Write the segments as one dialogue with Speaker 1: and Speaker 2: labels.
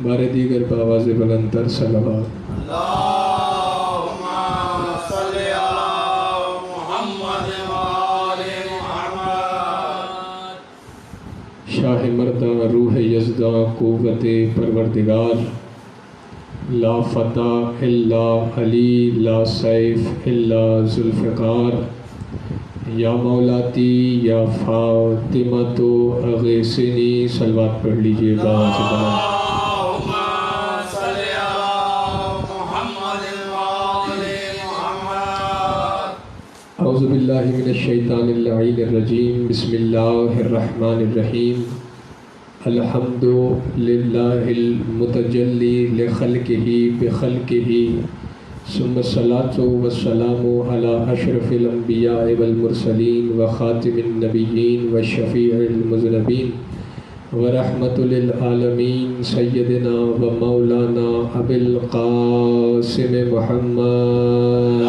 Speaker 1: بارے دیگر بآواز بلند تر صلوات۔
Speaker 2: اللہم صلی علی محمد وآل محمد۔
Speaker 1: شاہ مرداں روح یزداں قوت پروردگار، لا فتح الا علی لا سیف الا ذوالفقار، یا مولاتی یا فاطمہ تو اغیثنی۔ صلوات پڑھ لیجئے بآواز بلند۔
Speaker 2: اللہم صلی علی محمد وآل محمد۔
Speaker 1: اعوذ باللہ من الشیطان اللعین الرجیم، بسم اللہ الرحمن الرحیم۔ الحمد للہ المتجلی لخلقہ بخلقہ، ثم الصلاۃ والسلام علی اشرف الانبیاء والمرسلین وخاتم النبیین والشفیع المذنبین ورحمۃ للعالمین، سیدنا و مولانا ابی القاسم محمد۔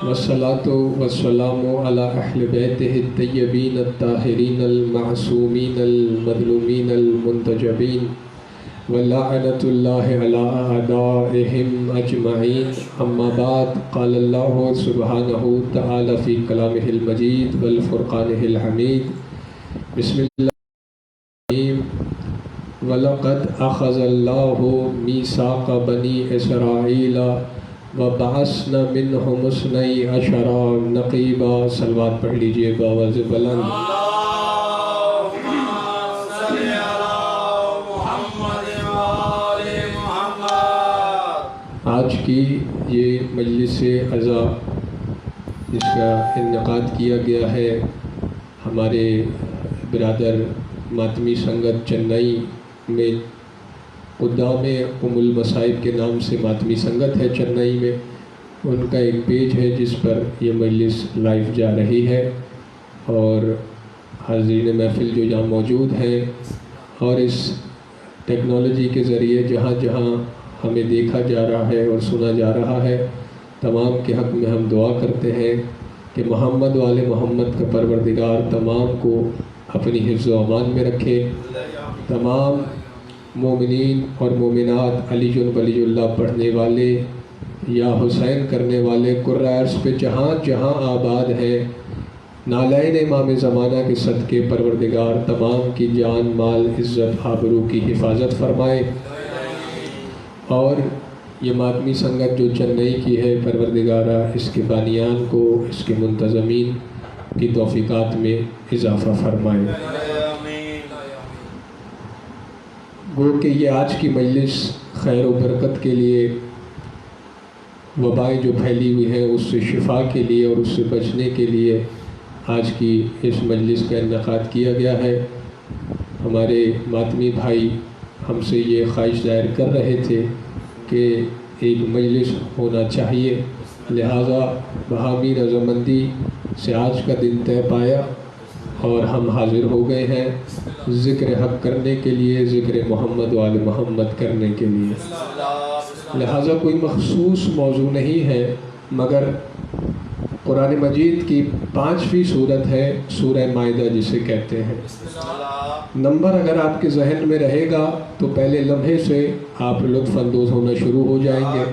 Speaker 1: والصلاۃ والسلام علی اہل بیتہ الطیبین الطاہرین المعصومین المظلومین المنتجبین، ولعنۃ اللہ علی اعدائہم اجمعین۔ اما بعد، قال اللہ سبحانہ تعالی فی کلامہ المجید والفرقانہ الحمید، بسم اللہ الرحمن الرحیم۔ وَلَقَدْ أَخَذَ اللَّهُ مِيثَاقَ بَنِي إِسْرَائِيلَ وَبَعَثْنَا مِنْهُمُ اثْنَيْ عَشَرَ نَقِيبًا۔ صلوات پڑھ لیجئے بآواز بلند۔
Speaker 2: اللہم صلی علی محمد وآل محمد۔
Speaker 1: آج کی یہ مجلس عزا جس کا انعقاد کیا گیا ہے ہمارے برادر ماتمی سنگت چنئی میں، قدام ام المصائب کے نام سے ماتمی سنگت ہے چنئی میں، ان کا ایک پیج ہے جس پر یہ مجلس لائیو جا رہی ہے، اور حاضرین محفل جو یہاں موجود ہیں اور اس ٹیکنالوجی کے ذریعے جہاں جہاں ہمیں دیکھا جا رہا ہے اور سنا جا رہا ہے، تمام کے حق میں ہم دعا کرتے ہیں کہ محمد وآل محمد کا پروردگار تمام کو اپنی حفظ و امان میں رکھے۔ تمام مومنین اور مومنات، علی ولی اللہ پڑھنے والے یا حسین کرنے والے قرۂ عرض پہ جہاں جہاں آباد ہیں، نالین امام زمانہ کے صدقے پروردگار تمام کی جان مال عزت آبرو کی حفاظت فرمائے، اور یہ ماتمی سنگت جو چنئی کی ہے پروردگارہ اس کے بانیان کو، اس کے منتظمین کی توفیقات میں اضافہ فرمائے۔ گو کہ یہ آج کی مجلس خیر و برکت کے لیے، وبائیں جو پھیلی ہوئی ہیں اس سے شفا کے لیے اور اس سے بچنے کے لیے آج کی اس مجلس کا انعقاد کیا گیا ہے۔ ہمارے ماتمی بھائی ہم سے یہ خواہش ظاہر کر رہے تھے کہ ایک مجلس ہونا چاہیے، لہٰذا باہمی رضامندی سے آج کا دن طے پایا اور ہم حاضر ہو گئے ہیں ذکر حق کرنے کے لیے، ذکر محمد وآل محمد کرنے کے لیے۔ لہٰذا کوئی مخصوص موضوع نہیں ہے، مگر قرآن مجید کی 5ویں سورت ہے سورہ مائدہ جسے کہتے ہیں۔ نمبر اگر آپ کے ذہن میں رہے گا تو پہلے لمحے سے آپ لطف اندوز ہونا شروع ہو جائیں گے۔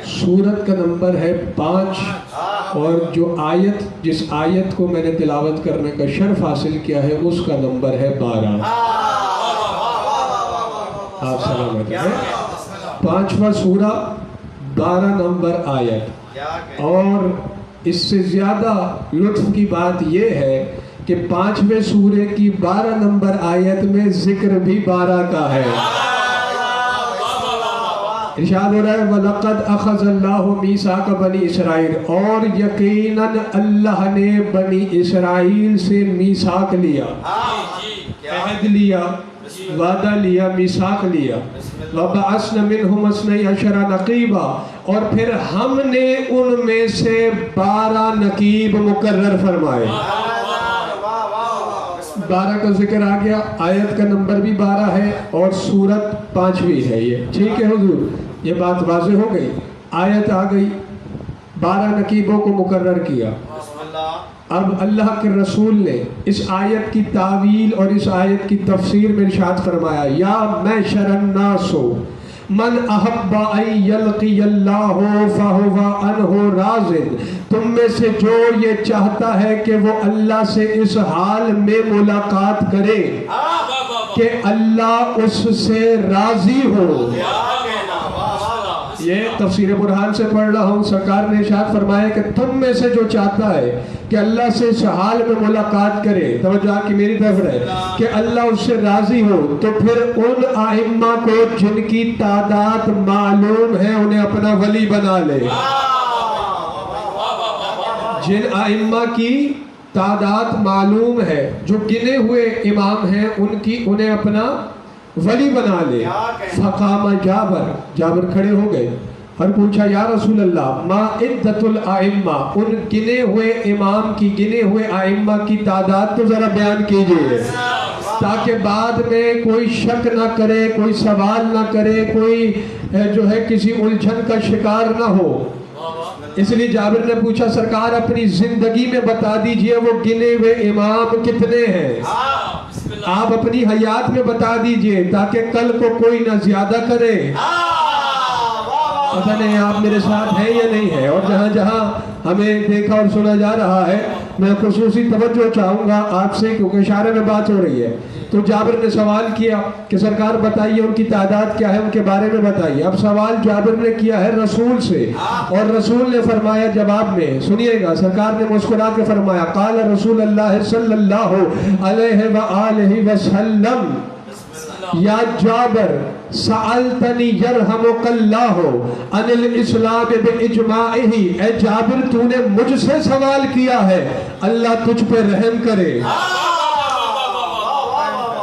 Speaker 1: سورت کا نمبر ہے 5، اور جو آیت، جس آیت کو میں نے تلاوت کرنے کا شرف حاصل کیا ہے اس کا نمبر ہے 12۔ آپ سلامت ہیں۔ 5واں سورہ، 12 نمبر آیت، اور اس سے زیادہ لطف کی بات یہ ہے کہ 5ویں سورے کی 12 نمبر آیت میں ذکر بھی 12 کا ہے۔ ارشاد ہو رہا ہے وَلَقَدْ أَخَذَ اللَّهُ مِيثَاقَ بَنِي إِسْرَائِيلَ، اور یقیناً اللہ نے بنی اسرائیل سے میثاق لیا، عہد لیا، وعدہ لیا، میثاق لیا۔ وَبَعَثْنَا مِنْهُمْ اثْنَيْ عَشَرَ نَقِيبًا، اور پھر ہم نے ان میں سے 12 نقیب مقرر فرمائے۔ 12 کا ذکر آ گیا، آیت کا نمبر بھی 12 ہے اور سورت 5ویں ہے۔ یہ ٹھیک ہے حضور، یہ بات واضح ہو گئی۔ آیت آ گئی، 12 نقیبوں کو مقرر کیا، اب اللہ کے رسول نے اس آیت کی تعویل اور اس آیت کی تفسیر میں ارشاد فرمایا یا معشر الناس من احب ان یلقی اللہ فہو عنہ راض، تم میں سے جو یہ چاہتا ہے کہ وہ اللہ سے اس حال میں ملاقات کرے کہ اللہ اس سے راضی ہو۔ یہ تفسیر برہان سے پڑھ رہا ہوں، سرکار نے ارشاد فرمایا کہ تم میں سے جو چاہتا ہے کہ اللہ سے اس حال میں ملاقات کرے، توجہ آپ کی میری طرف رہے، کہ اللہ اس سے راضی ہو، تو پھر ان ائمہ کو جن کی تعداد معلوم ہے انہیں اپنا ولی بنا لے۔ جن ائمہ کی تعداد معلوم ہے، جو گنے ہوئے امام ہیں، انہیں اپنا ولی بنا لے۔ فقام جابر کھڑے ہو گئے اور پوچھا یا رسول اللہ ما عدت الائمہ، ان گنے ہوئے امام کی، گنے ہوئے ائمہ کی تعداد تو ذرا بیان کیجئے تاکہ بعد میں کوئی شک نہ کرے، کوئی سوال نہ کرے، کوئی جو ہے کسی الجھن کا شکار نہ ہو۔ اس لیے جابر نے پوچھا سرکار اپنی زندگی میں بتا دیجئے وہ گنے ہوئے امام کتنے ہیں، آپ اپنی حیات میں بتا دیجئے تاکہ کل کو کوئی نہ زیادہ کرے۔ پتہ نہیں آپ میرے ساتھ ہیں یا نہیں ہے، اور جہاں جہاں ہمیں دیکھا اور سنا جا رہا ہے میں خصوصی توجہ چاہوں گا آپ سے، کیونکہ اشارے میں بات ہو رہی ہے۔ تو جابر نے سوال کیا کہ سرکار بتائیے ان کی تعداد کیا ہے، ان کے بارے میں بتائیے۔ اب سوال جابر نے کیا ہے رسول سے، اور رسول نے فرمایا جواب میں، سنیے گا، سرکار نے مسکرا کے فرمایا قال رسول اللہ صلی اللہ علیہ وآلہ وسلم یا جابر سألتنی یرحمک اللہ عن الاسلام باجماعہ، اے جابر تو نے مجھ سے سوال کیا ہے اللہ تجھ پہ رحم کرے۔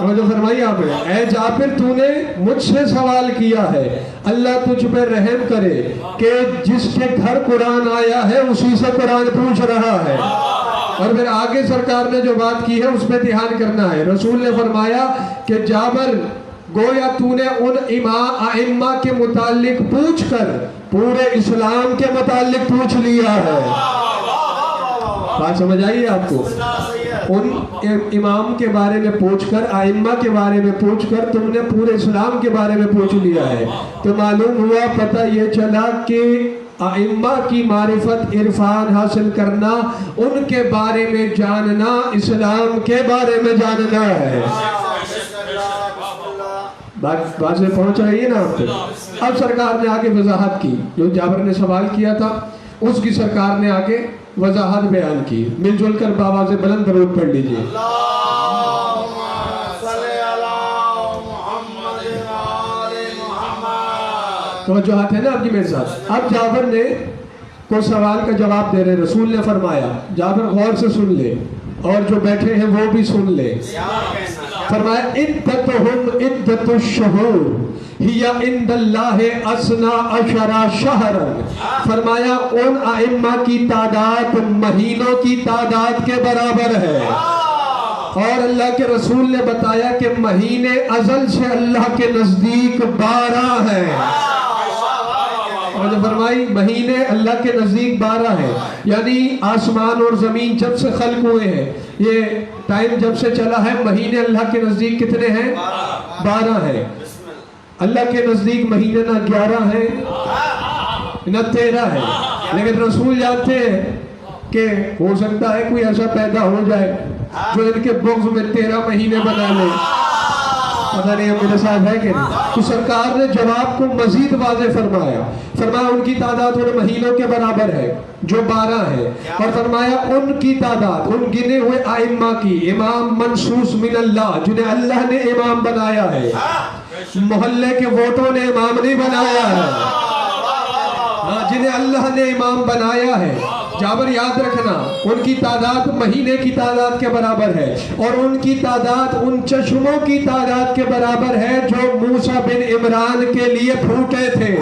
Speaker 1: جو فرمائی آپ نے، اے جابر تو نے مجھ سے سوال کیا ہے اللہ تجھ پہ رحم کرے کہ جس کے گھر قرآن آیا ہے اسی سے قرآن پوچھ رہا ہے۔ اور پھر آگے سرکار نے جو بات کی ہے اس پہ دھیان کرنا ہے۔ رسول نے فرمایا کہ جابر گویا تو نے ان ائمہ کے متعلق پوچھ کر پورے اسلام کے متعلق پوچھ لیا ہے۔ بات سمجھ آئیے آپ کو؟ ان امام کے بارے میں پوچھ کر، ائمہ کے بارے میں پوچھ کر تم نے پورے اسلام کے بارے میں پوچھ لیا ہے۔ تو معلوم ہوا، پتہ یہ چلا کہ ائمہ کی معرفت، عرفان حاصل کرنا، ان کے بارے میں جاننا، اسلام کے بارے میں جاننا ہے۔ بات سے پہنچ رہی ہے نا آپ کو؟ اب سرکار نے آگے وضاحت کی، جو جابر نے سوال کیا تھا اس کی سرکار نے آگے وضاحت بیان کی۔ مل جل کر بآواز بلند درود پڑھ لیجئے۔
Speaker 2: اللہم صلی علی محمد وآل محمد۔
Speaker 1: توجہات ہے نا آپ کی میرے ساتھ؟ اب جابر نے کو سوال کا جواب دے رہے، رسول نے فرمایا جابر غور سے سن لے اور جو بیٹھے ہیں وہ بھی سن لے۔ فرمایا عدتہم عدت الشہور ہی عند اللہ اثنا عشر شہرا، فرمایا ان ائمہ کی تعداد مہینوں کی تعداد کے برابر ہے۔ اور اللہ کے رسول نے بتایا کہ مہینے ازل سے اللہ کے نزدیک 12 ہیں۔ اور جو فرمائی مہینے اللہ کے نزدیک 12 ہیں، یعنی آسمان اور زمین جب سے خلق ہوئے ہیں، یہ ٹائم جب سے چلا ہے، مہینے اللہ کے نزدیک کتنے ہیں؟ 12 ہیں۔ اللہ کے نزدیک مہینے نہ 11 ہیں نہ 13 ہیں، لیکن رسول جانتے ہیں کہ ہو سکتا ہے کوئی ایسا پیدا ہو جائے جو ان کے بغض میں 13 مہینے بنا لے۔ پتہ نہیں میرے ساتھ ہے کہ نہیں؟ تو سرکار نے جواب کو مزید واضح فرمایا، فرمایا ان کی تعداد ان مہینوں کے برابر ہے جو 12 ہے، اور فرمایا ان کی تعداد ان گنے ہوئے ائمہ کی، امام منصوص من اللہ جنہیں اللہ نے امام بنایا ہے، محلے کے ووٹوں نے امام نہیں بنایا ہے، جنہیں اللہ نے امام بنایا ہے۔ جابر یاد رکھنا ان کی تعداد مہینے کی تعداد کے برابر ہے، اور ان کی تعداد ان چشموں کی تعداد کے برابر ہے جو موسیٰ بن عمران کے لیے پھوٹے تھے۔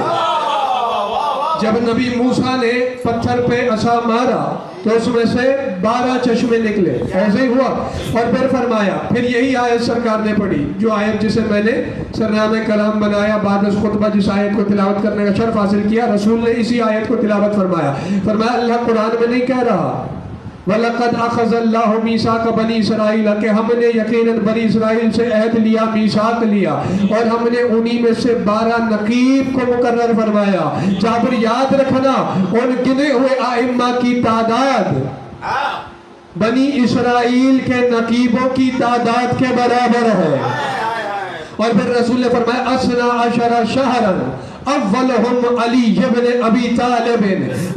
Speaker 1: جب نبی موسیٰ نے پتھر پہ عصا مارا تو اس میں سے 12 چشمے نکلے، ایسے ہی ہوا۔ اور پھر فرمایا، پھر یہی آیت سرکار نے پڑھی، جو آیت جسے میں نے سرنامہ کلام بنایا بعد از خطبہ، جس آیت کو تلاوت کرنے کا شرف حاصل کیا، رسول نے اسی آیت کو تلاوت فرمایا۔ فرمایا اللہ قرآن میں نہیں کہہ رہا وَلَقَدْ أَخَذَ اللَّهُ مِيثَاقَ بَنِي إِسرَائِيلَ کہ ہم نے یقیناً بنی اسرائیل سے عہد لیا، میثاق لیا، اور ہم نے انہی میں سے 12 نقیب کو مقرر فرمایا۔ جابر یاد رکھنا ان گنے ہوئے ائمہ کی تعداد بنی اسرائیل کے نقیبوں کی تعداد کے برابر ہے۔ اور پھر رسول نے فرمایا اسنا عشر شہرا اولہم علی ابن ابی طالب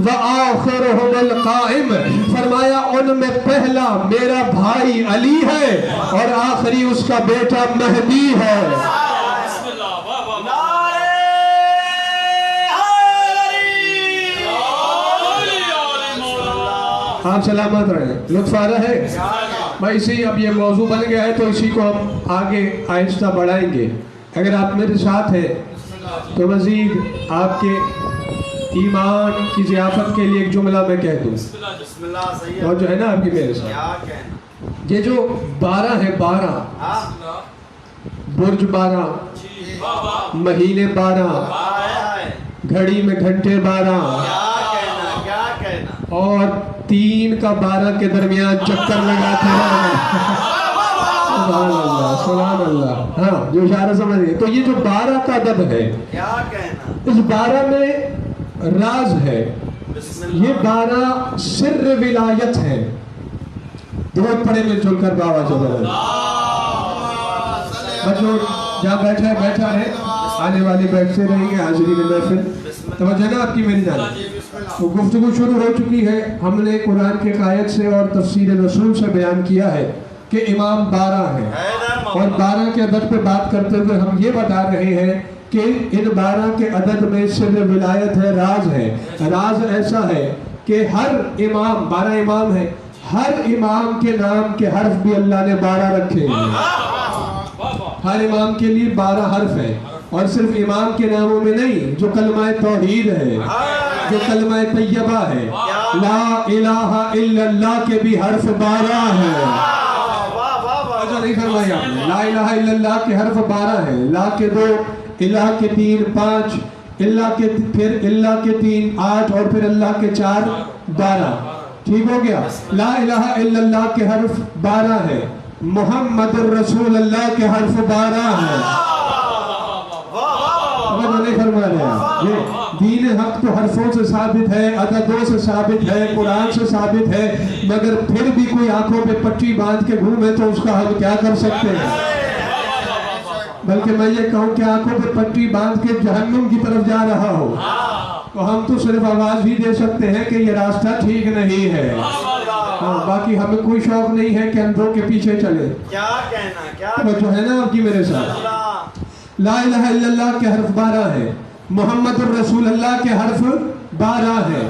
Speaker 1: وآخرہم القائم، فرمایا ان میں پہلا میرا بھائی علی ہے اور آخری اس کا بیٹا مہدی ہے۔ آپ سلامت رہیں، لطف آ رہا ہے بھائی؟ اسی اب یہ موضوع بن گیا ہے تو اسی کو ہم آگے آہستہ بڑھائیں گے۔ اگر آپ میرے ساتھ ہیں تو مزید آپ کے ایمان کی ضیافت کے لیے ایک جملہ میں کہہ دوں، اور جو ہے نا آپ کی میرے ساتھ یہ جو 12 ہے، 12 برج 12، مہینے 12، گھڑی میں گھنٹے 12، اور 3 کا 12 کے درمیان چکر لگاتے ہیں۔ سبحان اللہ، سبحان اللہ۔ ہاں جو اشارہ سمجھئے، تو یہ جو 12 کا عدد ہے، اس 12 میں راز ہے۔ یہ 12 سر ولایت ہے۔ بہت پڑے مل جل کر بابا چلو بچوں جہاں بیٹھا ہے بیٹھا ہے، آنے والی بیٹھتے رہیں گے، حاضرین محفل توجہ نا آپ کی میری جانب۔ تو گفتگو شروع ہو چکی ہے، ہم نے قرآن کے آیت سے اور تفسیر رسول سے بیان کیا ہے کہ امام 12 ہیں، اور 12 کے عدد پہ بات کرتے ہوئے ہم یہ بتا رہے ہیں کہ ان 12 کے عدد میں سر ولایت ہے، راز ہے۔ راز ایسا ہے کہ ہر امام، 12 امام ہیں، ہر امام کے نام کے حرف بھی اللہ نے 12 رکھے ہیں۔ ہر امام کے لیے 12 حرف ہیں، اور صرف امام کے ناموں میں نہیں، جو کلمہ توحید ہے، جو کلمہ طیبہ ہے، لا الہ الا اللہ کے بھی حرف 12 ہیں۔ نہیں فرمایا آپ نے، لا الہ الا اللہ کے حرف 12 ہیں، لا کے 2، الہ کے 3، 5، اللہ کے پھر اللہ کے 3، 8، اور پھر اللہ کے 4، 12۔ ٹھیک ہو گیا؟ لا الہ الا اللہ کے حرف 12 ہیں، محمد الرسول اللہ کے حرف 12 ہیں۔ نہیں فرما رہے ہیں، یہ دین حق تو حرفوں سے ثابت ہے، عددوں سے ثابت ہے، قرآن سے ثابت ہے، مگر پھر بھی کوئی آنکھوں پہ پٹی باندھ کے گھومے تو اس کا ہم کیا کر سکتے ہیں؟ بلکہ میں یہ کہوں کہ آنکھوں پہ پٹی باندھ کے جہنم کی طرف جا رہا ہو تو ہم تو صرف آواز ہی دے سکتے ہیں کہ یہ راستہ ٹھیک نہیں ہے، باقی ہمیں کوئی شوق نہیں ہے کہ اندھوں کے پیچھے چلے۔
Speaker 2: کیا کہنا، کیا
Speaker 1: جو ہے نا آپ کی میرے ساتھ، لا الہ الا اللہ کے حرف 12 ہے، محمد الرسول اللہ کے حرف 12 ہے،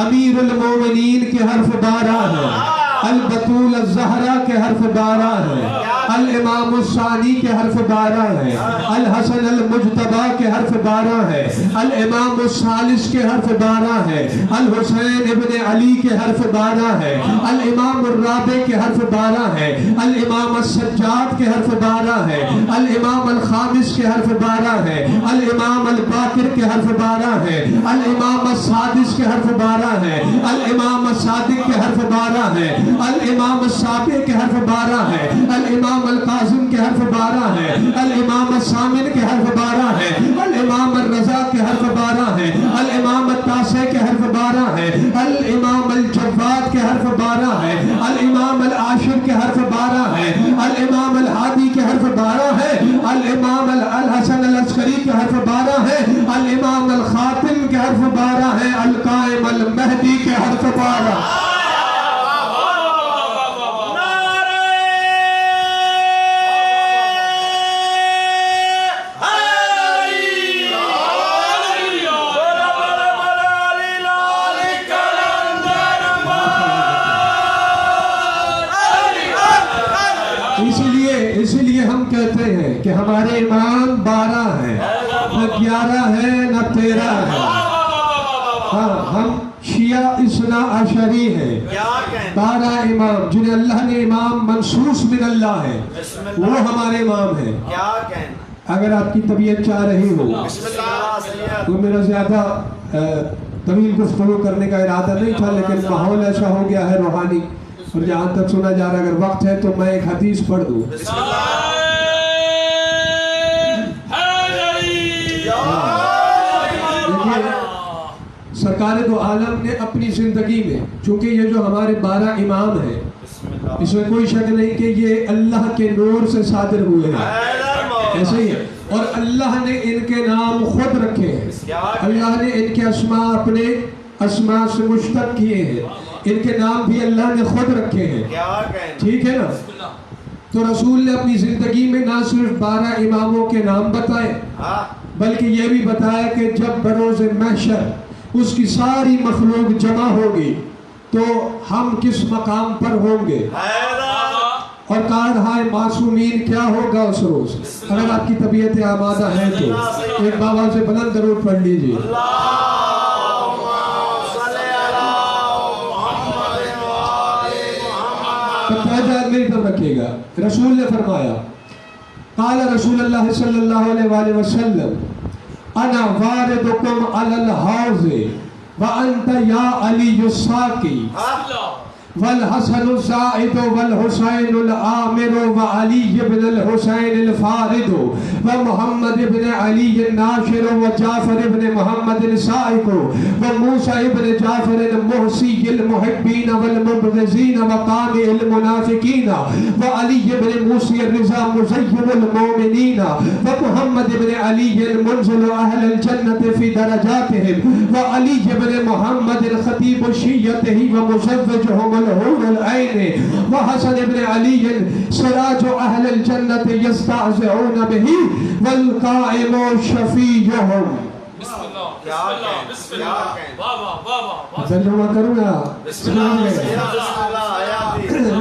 Speaker 1: امیر المومنین کے حرف 12 ہے، البتول الزہرا کے حرف 12 ہے، الامام الثانی کے حرف 12 ہے، الحسن المجتبی کے حرف 12 ہے، الامام الثالث کے حرف 12 ہے، الحسین ابن علی کے حرف 12 ہے، الامام الرابع کے حرف 12 ہے، الامام السجاد کے حرف 12 ہے، الامام الخامس کے حرف 12 ہے، الامام الباقر کے حرف 12 ہے، الامام السادس کے حرف 12 ہے، الامام الصادق کے حرف 12 ہے، الامام السابع کے حرف 12 ہے، الامام القاسم کے حرف 12 ہے، الامام الثامن کے حرف 12 ہے، الامام الرضا کے حرف 12 ہے، الامام التاسع کے حرف 12 ہے، الامام الجواد کے حرف 12 ہے، الامام العاشر کے حرف 12 ہے، الامام الحادی کے حرف 12 ہے، الامام الحسن العسکری کے حرف 12 ہے، الامام الخاتم کے حرف 12 ہے، القائم المہدی کے حرف 12۔ اسی لیے ہم کہتے ہیں کہ ہمارے امام 12 ہیں، نہ 11 ہے نہ 13 ہے۔ ہاں ہم شیعہ اثنا عشری ہیں، 12 امام جنہیں اللہ نے امام منصوص من اللہ ہے، وہ ہمارے امام ہیں۔ اگر آپ کی طبیعت چاہ رہی ہو تو میرا زیادہ
Speaker 3: طویل گفتگو کرنے کا ارادہ نہیں تھا، لیکن ماحول ایسا ہو گیا ہے روحانی، اور جہاں تک سنا جا رہا ہے اگر وقت ہے تو میں ایک حدیث پڑھ دوں۔ سرکار دو عالم نے اپنی زندگی میں، چونکہ یہ جو ہمارے 12 امام ہیں اس میں کوئی شک نہیں کہ یہ اللہ کے نور سے صادر ہوئے ہیں، ایسے ہی ہے، اور اللہ نے ان کے نام خود رکھے ہیں، اللہ نے ان کے اسماء اپنے اسماء سے مشتق کیے ہیں، ان کے نام بھی اللہ نے خود رکھے ہیں، ٹھیک ہے نا؟ تو رسول نے اپنی زندگی میں نہ صرف 12 اماموں کے نام بتائے بلکہ یہ بھی بتایا کہ جب بروز محشر اس کی ساری مخلوق جمع ہوگی تو ہم کس مقام پر ہوں گے، اور کہا رہا ہے معصومین کیا ہوگا اس روز۔ اگر آپ کی طبیعت آمادہ ہے تو ایک بابا سے بلند درود پڑھ لیجئے۔ میری طرف رکھیے گا، رسول نے فرمایا، قال رسول اللہ صلی اللہ علیہ وآلہ وسلم انا واردکم علی الحوض وانت یا علی الساقی والحسن الزائد والحسین العامر وعلی بن الحسین الفارد ومحمد بن علی الناشر وجعفر بن محمد السائق وموسى بن جعفر المحصی المحبین والمبغضین وقامع المنافقین وعلی بن موسى الرضا مزین المؤمنین ومحمد بن علی المنزل اہل الجنة فی درجاتهم وعلی بن محمد الخطیب الشیعته ومزوجهم الحور العین وحسن بن علی سراج اہل الجنة یستعزعون به والقائم شفیعهم۔ ترجمہ کروں گا،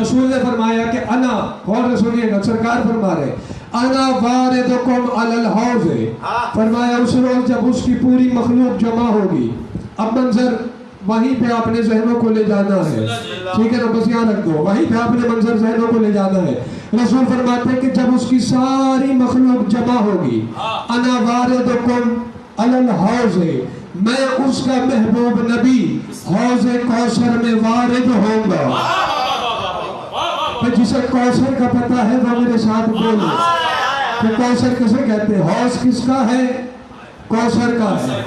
Speaker 3: رسول نے فرمایا کہ انا، اور سنیے گا سرکار فرما رہے انا واردکم علی الحوض، فرمایا اس روز جب اس کی پوری مخلوق جمع ہوگی۔ اب منظر وہیں پہ آپ نے ذہنوں کو لے جانا ہے، ٹھیک ہے نا، بس یہاں رکھ دو، وہیں پہ آپ نے منظر ذہنوں کو لے جانا ہے۔ رسول فرماتے ہیں کہ جب اس کی ساری مخلوق جمع ہوگی، انا واردکم علی الحوض، میں اس کا محبوب نبی حوض کوثر میں وارد ہوں گا۔ جسے کوثر کا پتہ ہے وہ میرے ساتھ بولے کہ کوثر کسے کہتے ہیں، حوض کس کا ہے؟ کوثر کا ہے۔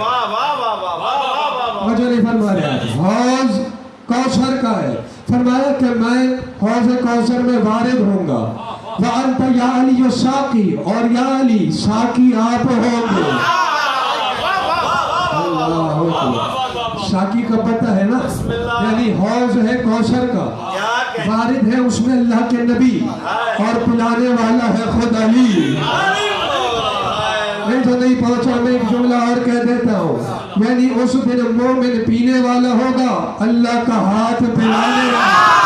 Speaker 3: مجھے نہیں فرما رہا ہے، حوض کوثر کا ہے۔ فرمایا کہ میں حوض کوثر میں وارد ہوں گا، وَأَنْتَ يَا عَلِيُّ السَّاقِي، اور یا علی ساقی آپ ہوں گے۔ ساقی کا پتہ ہے نا، یعنی حوض ہے کوثر کا، وارد ہے اس میں اللہ کے نبی، اور پلانے والا ہے خود علی۔ میں تو نہیں پہنچا، میں ایک جملہ اور کہہ دیتا ہوں، یعنی اس دن مومن پینے والا ہوگا، اللہ کا ہاتھ پلانے والا۔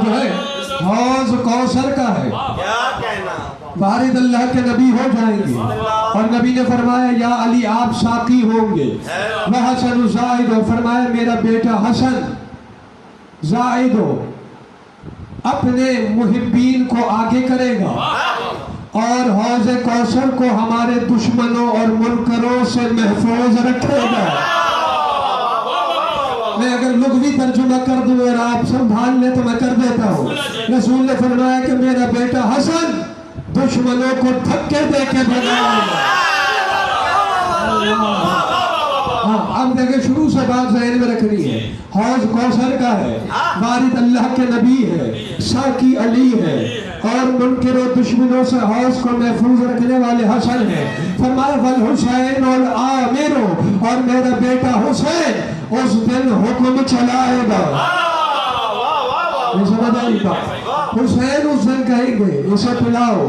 Speaker 3: جو ہے حوض کوثر کا ہے، وارد اللہ کے نبی ہو جائیں گے، اور نبی نے فرمایا یا علی آپ ساقی ہوں گے، وحسن زائد، فرمایا میرا بیٹا حسن زائد اپنے محبین کو آگے کرے گا، اور حوض کوثر کو ہمارے دشمنوں اور منکروں سے محفوظ رکھے گا۔ میں اگر لغوی ترجمہ کر دوں اور آپ سنبھال لیں تو میں کر دیتا ہوں۔ رسول نے فرمایا کہ میرا بیٹا حسن دشمنوں کو دھکے دے کے بنائے گا۔ ہاں اب دیکھیں شروع سے بات ذہن میں رکھنی ہے، حوض کوثر کا ہے، وارد اللہ کے نبی ہے، ساقی علی ہے، اور منکر و دشمنوں سے حوض کو محفوظ رکھنے والے حسن ہیں۔ فرمایا والحسین والعامر، اور میرا بیٹا حسین اس دن حکم چلائے گا۔ یہ سمجھ آئی بات؟ حسین اس دن کہیں گے اسے پلاؤ،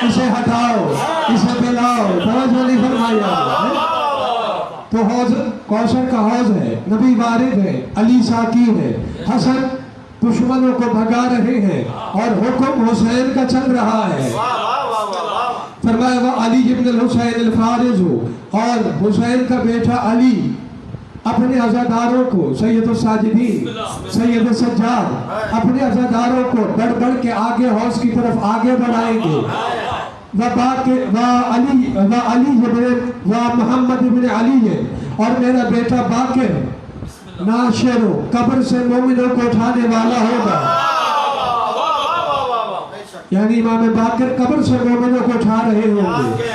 Speaker 3: اسے ہٹاؤ، اسے پلاؤ، توجہ نہیں فرمایا۔ تو حوض کوثر کا حوض ہے، نبی وارد ہے، علی ساقی ہے، حسن دشمنوں کو بھگا رہے ہیں، اور حکم حسین کا چل رہا ہے۔ فرمایا وہ علی بن الحسین الفارض، اور حسین کا بیٹا علی अपने अज़ादारों को सैयद साजिदीन सैयद सज्जाद अपने अज़ादारों को बढ़ बढ़ के आगे हौस की तरफ आगे बढ़ाएंगे। व मोहम्मद इब्न अली है और मेरा बेटा बाकिर नाशिरो कब्र से मोमिनों को उठाने वाला होगा। यानी इमाम बाकिर कब्र से मोमिनों को उठा रहे होंगे।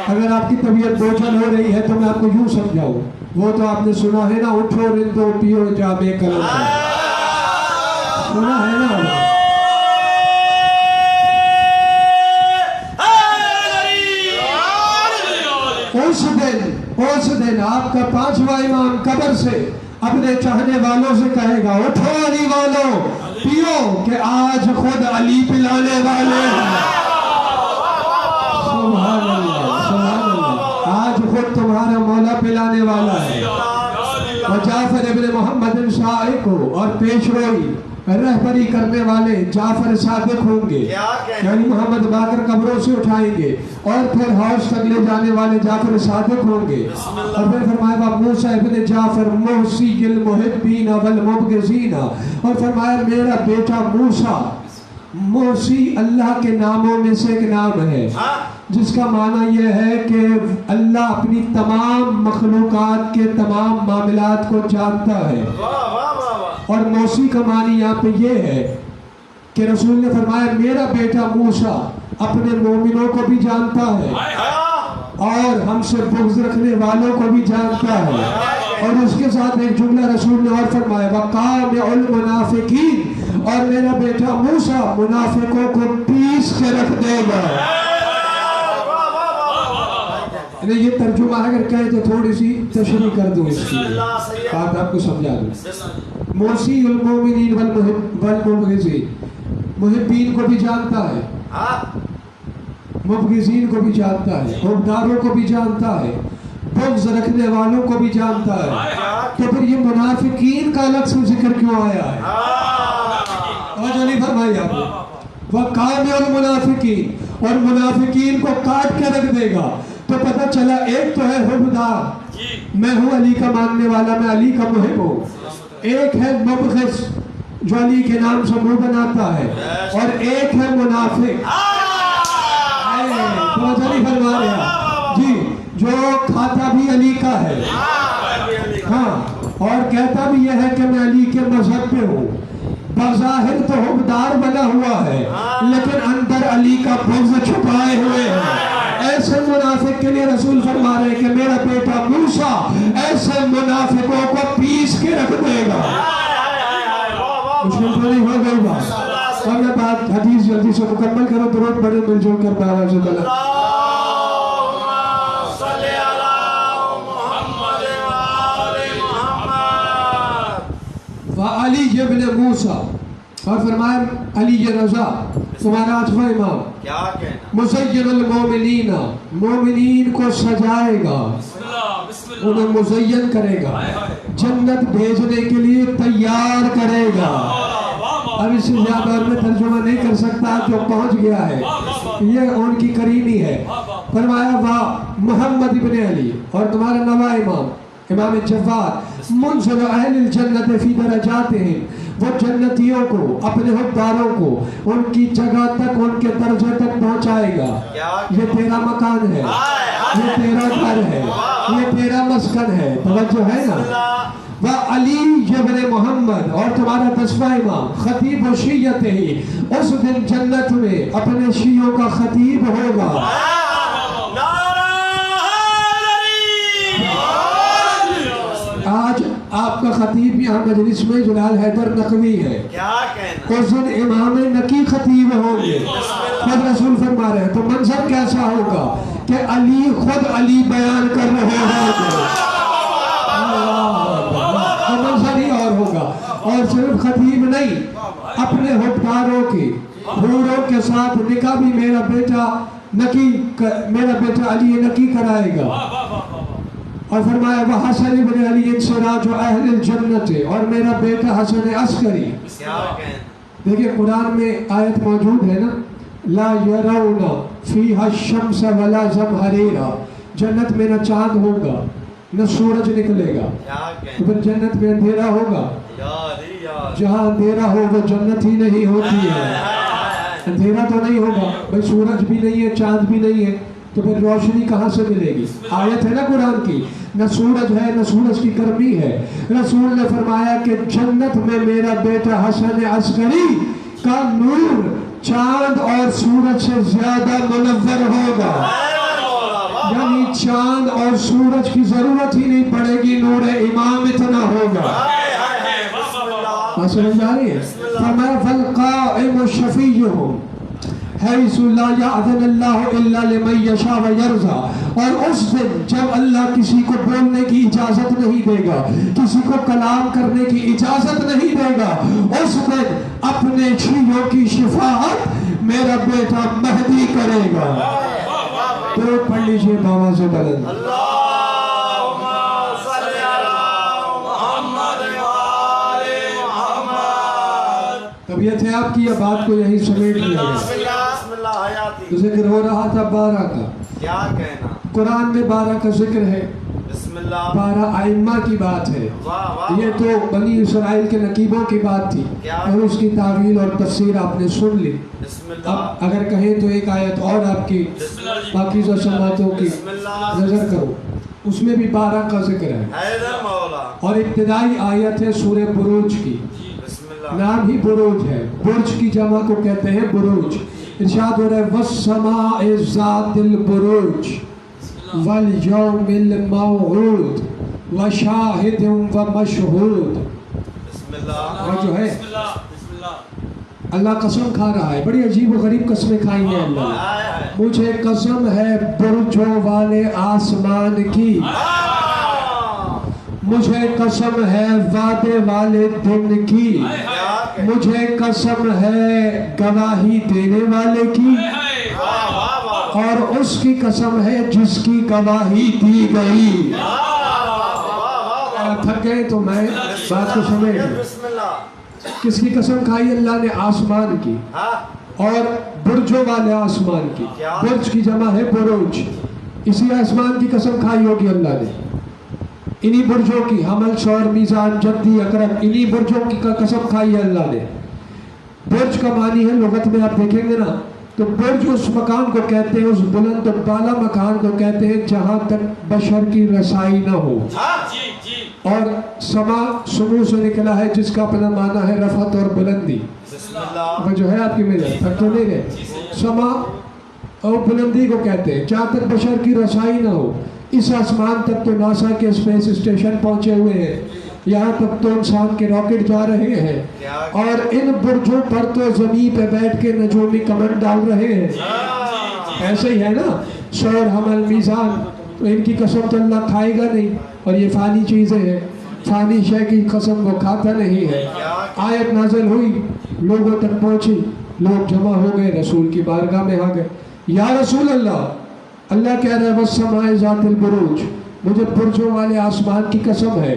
Speaker 3: अगर आपकी तबीयत बोझल हो रही है तो मैं आपको यूं समझाऊं, वो तो आपने सुना है ना, उठो रिंदो पियो जाबे करो, सुना है ना। उस दिन आपका पांचवा इमाम कब्र से अपने चाहने वालों से कहेगा, उठो अली वालों पियो कि आज खुद अली पिलाने वाले हैं। सुभान अल्लाह, सुभान अल्लाह, आज खुद तुम्हारा मौला पिलाने वाला है। और जाफर इब्न मोहम्मद शाह को और पेशरोई रहबरी करने वाले जाफर सादिक होंगे, यानी मोहम्मद बाकर कब्रों से उठाएंगे और फिर हौस तक ले जाने वाले जाफर सादिक होंगे। और फिर फरमाया मूसा इब्न जाफर मोहसील मुहिब्बीन वल मुबग़ज़ीन, और फरमाया मेरा बेटा मूसा, मोहसी अल्लाह के नामों में से एक नाम है जिसका माना यह है कि अल्लाह अपनी तमाम मखलूकात के तमाम मामलात को जानता है। और मौसी का मानी यहाँ पे ये है कि रसूल ने फरमाया मेरा बेटा मूसा अपने मोमिनों को भी जानता है और हमसे बुग़्ज़ रखने वालों को भी जानता है। और उसके साथ एक जुमला रसूल ने और फरमाया वक़ामिउल मुनाफ़िकीन, और मेरा बेटा मूसा मुनाफिकों को पीस के रख देगा। ये तर्जुमा अगर कहे तो थोड़ी सी तशरीह कर दूं इसकी, बात आपको समझा दूं। मोसीउल मोमिनीन वल मुबग़ज़ीन, मुहिब्बीन को भी जानता है, मुबग़ज़ीन को भी जानता है, हुब्बारों को भी जानता है, बुग़्ज़ रखने वालों को भी जानता है। तो फिर ये मुनाफिकीन का अलग से जिक्र क्यों आया है? और नहीं फरमाई आपने वक़ामिउल मुनाफिकीन, और मुनाफिकीन को काट के रख देगा। तो पता चला एक तो है हुब्बार, मैं हूँ अली का मानने वाला, मैं अली का मुहिब हूँ। एक है मुबग़िज़ जो अली के नाम से मुंह बनाता है, और एक है मुनाफिक फरमा रहा जी, जो खाता भी अली का है, हाँ, और कहता भी यह है कि मैं अली के मजहब पे हूँ। बज़ाहिर तो हुब्बार बना हुआ है लेकिन अंदर अली का बुग़्ज़ छुपाए हुए है। ऐसे मुनाफिक के लिए रसूल फरमा रहे हैं कि मेरा बेटा मूसा ऐसे मुनाफिकों को पीस के रख देगा। मुश्किल तो नहीं हो गई बात? और मैं बात हदीस जल्दी से मुकम्मल करो, दुरूद बड़े मिलजुल कर बाबा से तला अली इब्न मूसा, और फरमाया अली रज़ा तुम्हारा आठवां इमाम
Speaker 2: क्या कहना,
Speaker 3: मुज़य्यनुल मोमिनीन, मोमिनीन को सजाएगा, उन्हें मुज़य्यन करेगा, जन्नत भेजने के लिए तैयार करेगा। अब इससे ज्यादा और मैं तर्जुमा नहीं कर सकता, जो पहुंच गया है ये उनकी करीमी है। फरमाया वाह मोहम्मद इब्न अली, और तुम्हारा नवा इमाम इमाम जव्वाद मुंज़िल अहलिल जन्नत फी दरजातिहिम, वो जन्नतियों को अपने हुब्बारों को उनकी जगह तक, उनके दर्जे तक पहुंचाएगा। ये तेरा मकान है, ये तेरा घर है, ये तेरा मस्कन है, तवज्जो है ना। वह अली इब्न मोहम्मद, और तुम्हारा 10वां इमाम खतीब शिय्यत ही, उस दिन जन्नत में अपने शियों का खतीब होगा। आज आपका खतीब यहाँ मजलिस में जलाल हैदर नकवी है,
Speaker 2: क्या कहना,
Speaker 3: उस दिन इमाम नकी खतीब होंगे, खुद रसूल फरमा रहे हैं। तो मंजर कैसा होगा कि अली खुद अली बयान कर रहे होंगे, तो मंजर ही और होगा। और सिर्फ खतीब नहीं, अपने हुब्बारों के हूरों के साथ निकाह भी मेरा बेटा अली नकी कराएगा। और फरमाया वह हसन इब्न अली सिराज अहलिल जन्नत, और मेरा बेटा हसन अस्करी। देखिए कुरान में आयत मौजूद है ना, ला यरौना फीहा शम्स वला ज़महरीरा, जन्नत में न चांद होगा, न सूरज निकलेगा।
Speaker 2: क्या
Speaker 3: तो फिर जन्नत में अंधेरा होगा?
Speaker 2: याद ही याद।
Speaker 3: जहाँ अंधेरा हो वो जन्नत ही नहीं होती है। अंधेरा तो नहीं होगा भाई, सूरज भी नहीं है, चांद भी नहीं है, तो फिर रोशनी कहाँ से मिलेगी? आयत है ना कुरान की, न सूरज है न सूरज की गर्मी है। रसूल ने फरमाया कि जन्नत में मेरा बेटा हसन अस्करी का नूर चांद और सूरज से ज्यादा मुनव्वर होगा। यानी चांद और सूरज की जरूरत ही नहीं पड़ेगी, नूर इमाम इतना होगा। बात समझ आ रही है? फरमाया फल काइम शफीयुहुम हैसु ला यअज़न अल्लाहु इल्ला लिमन यशा व यरज़ा। और उस दिन जब अल्लाह किसी को बोलने की इजाजत नहीं देगा, किसी को कलाम करने की इजाजत नहीं देगा, उस दिन अपने छियों की शिफाअत मेरा बेटा महदी करेगा। तो पढ़ लीजिए बाबा से बुलंद।
Speaker 2: अल्लाहुम्मा सल्ली अला मुहम्मद व आले मुहम्मद।
Speaker 3: तबीयत है आपकी, या बात को यही समेट लिया गया?
Speaker 2: बिस्मिल्लाह हयाती।
Speaker 3: तो जिक्र हो रहा था 12 का,
Speaker 2: क्या कहना?
Speaker 3: कुरान में 12 का जिक्र है,
Speaker 2: बिस्मिल्लाह।
Speaker 3: 12 आइम्मा की बात है।
Speaker 2: वाह वाह।
Speaker 3: ये तो बनी इसराइल के नकीबों की बात थी
Speaker 2: क्या?
Speaker 3: और उसकी तावील और तफसीर आपने सुन ली।
Speaker 2: बिस्मिल्लाह।
Speaker 3: अब अगर कहें तो एक आयत और आपकी पाकीज़ा समातों की
Speaker 2: बिस्मिल्लाह।
Speaker 3: नजर करो, उसमें भी 12 का जिक्र है।
Speaker 2: हैदर मौला।
Speaker 3: और इब्तिदाई आयत है सूरह बुरूज की।
Speaker 2: बिस्मिल्लाह।
Speaker 3: नाम ही बुरूज है, बुर्ज की जमा को कहते हैं बुरूज। इरशाद हो रहा है वस्समाए ज़ातिल बुरूज वल यौमिल मौऊद व शाहिदिन व मशहूद।
Speaker 2: बिस्मिल्लाह।
Speaker 3: और जो है अल्लाह कसम खा रहा है, बड़ी अजीब व गरीब कसमें खाई हैं अल्लाह ने।
Speaker 2: हाय हाय।
Speaker 3: मुझे कसम है बुर्जों वाले आसमान की, मुझे कसम है वादे वाले दिन की,
Speaker 2: क्या कहना?
Speaker 3: मुझे कसम है गवाही देने वाले की,
Speaker 2: वाह वाह वाह।
Speaker 3: और उसकी कसम है जिसकी गवाही दी गई। थक गए तो मैं बात को समेट लूं।
Speaker 2: बिस्मिल्लाह।
Speaker 3: किसकी कसम खाई अल्लाह ने? आसमान की,
Speaker 2: हाँ।
Speaker 3: और बुर्जों वाले आसमान की।
Speaker 2: क्या?
Speaker 3: बुर्ज की जमा है बुरूज। इसी आसमान की कसम खाई होगी अल्लाह ने, इन्हीं बुर्जों की, हमल शौर मीज़ान जद्दी अकरम, इन्हीं बुर्जों की कसम खाई है अल्लाह ने। बुर्ज का मानी है लुगत में, आप देखेंगे ना तो बुर्ज उस मकान को कहते हैं, उस बुलंद और बाला मकान को कहते हैं जहां तक बशर की रसाई ना हो। और समा सुमू से निकला है जिसका अपना माना है रफत और बुलंदी।
Speaker 2: बिस्मिल्लाह।
Speaker 3: वो जो है आपकी मिले तक तो नहीं गए, समा और बुलंदी को कहते हैं जहाँ तक बशर की रसाई ना हो। इस आसमान तक तो नासा के स्पेस स्टेशन पहुंचे हुए हैं, यहाँ तक तो इंसान के रॉकेट जा रहे हैं, और इन बुर्जों पर तो जमीन पे बैठ के नजूमी कमर डाल रहे हैं। ऐसे ही है ना, शौर हमल मीज़ान, तो इनकी कसम तो अल्लाह खाएगा नहीं, और ये फानी चीज़ें हैं, फानी शय की कसम वो खाता नहीं है। आयत नाज़िल हुई, लोगों तक पहुंची, लोग जमा हो गए, रसूल की बारगाह में आ गए। या रसूल अल्लाह, अल्लाह कह रहा है वस्समाए ज़ातिल बुरूज, मुझे बुर्जों वाले आसमान की कसम है।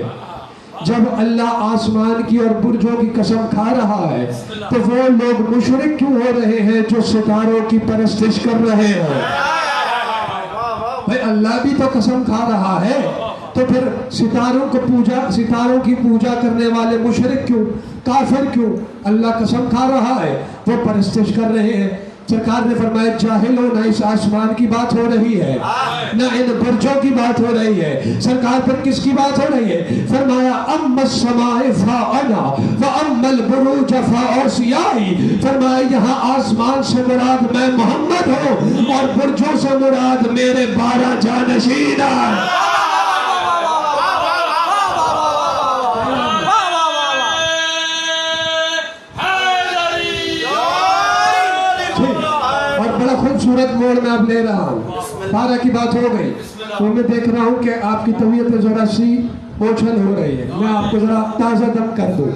Speaker 3: जब अल्लाह आसमान की और बुर्जों की कसम खा रहा है तो वो लोग मुशरिक क्यों हो रहे हैं जो सितारों की परस्तिश कर रहे हैं? भाई अल्लाह भी तो कसम खा रहा है, तो फिर सितारों की पूजा करने वाले मुशरिक क्यों, काफिर क्यों? अल्लाह कसम खा रहा है, वो परस्तिश कर रहे हैं। सरकार ने फरमाया जाहिलो, ना इस आसमान की बात हो रही है ना इन बुर्जों की बात हो रही है। सरकार पर किसकी बात हो रही है? फरमाया अम्मस समाए फाअना व अम्मल बुरूज फाओसियाई। फरमाया यहाँ आसमान से मुराद मैं मोहम्मद हूँ और बुर्जों से मुराद मेरे 12 जानशीन हैं। खूबसूरत मोड़ में आप ले रहा हूँ, 12 की बात हो गई, तो मैं देख रहा हूँ कि आपकी तबीयत जरा सी ओछल हो रही है, मैं आपको जरा ताज़ा दम कर दूँ।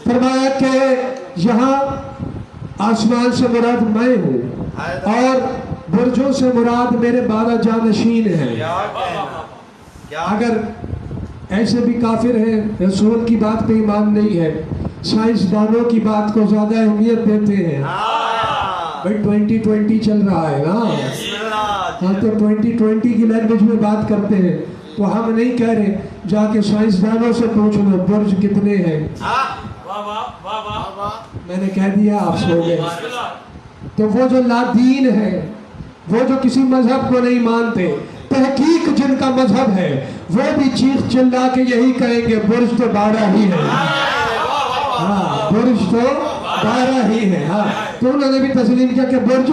Speaker 3: फरमाया कि यहाँ आसमान से मुराद मैं हूँ और बुर्जों से मुराद मेरे 12 जानशीन हैं। अगर ऐसे भी काफिर हैं, रसूल की बात पे ईमान नहीं है, साइंसदानों की बात को ज़्यादा अहमियत देते हैं। भाई 2020 चल रहा है ना, हाँ, तो 2020 की लैंग्वेज में बात करते हैं, तो हम नहीं कह रहे जाके साइंसदानों से पूछ लो बुर्ज कितने हैं, मैंने कह दिया आप सो गए। तो वो जो लादीन है, वो जो किसी मजहब को नहीं मानते, तहकीक जिनका मजहब है, वो भी चीख चिल्ला के यही कहेंगे बुर्ज तो 12 ही है। हाँ, बुर्ज तो 12 ही है। हाँ, तो उन्होंने भी तस्लीम किया कि बुर्ज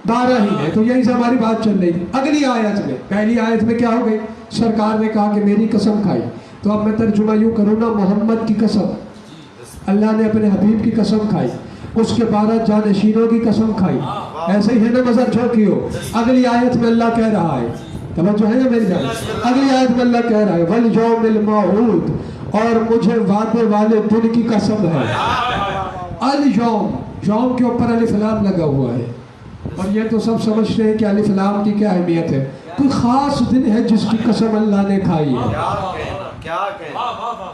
Speaker 3: 12 ही है। तो यही से हमारी बात चल रही थी। अगली आयत में, पहली आयत में क्या हो गई, सरकार ने कहा कि मेरी कसम खाई। तो अब मैं तर्जुमा यूँ करूँ ना, मोहम्मद की कसम, अल्लाह ने अपने हबीब की कसम खाई, उसके 12 जानशीनों की कसम खाई। ऐसे ही है ना मज़र चौकियो। अगली आयत में अल्लाह कह रहा है, तवज्जो है ना मेरी जान, अगली आयत में अल्लाह कह रहा है वल यौमिल मौऊद, और मुझे वादे वाले दिन की कसम है। अल यौम, यौम के ऊपर अलिफ लाम लगा हुआ है, और ये तो सब समझते हैं कि अलिफ लाम की क्या अहमियत है। कोई ख़ास दिन है जिसकी कसम अल्लाह ने खाई है,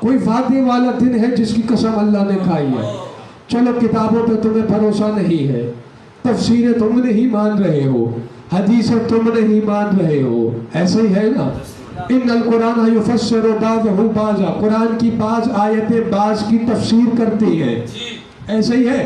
Speaker 3: कोई वादे वाला दिन है जिसकी कसम अल्लाह ने खाई है। चलो किताबों पे तुम्हें भरोसा नहीं है, तफसीरें तुम नहीं मान रहे हो, हदीसें तुम नहीं मान रहे हो, ऐसे ही है ना। इन्नल कुरान युफस्सिरु बाज़हु बाज़ा, कुरान की बाज़ आयतें बाज़ की तफसीर करती हैं, ऐसे ही है।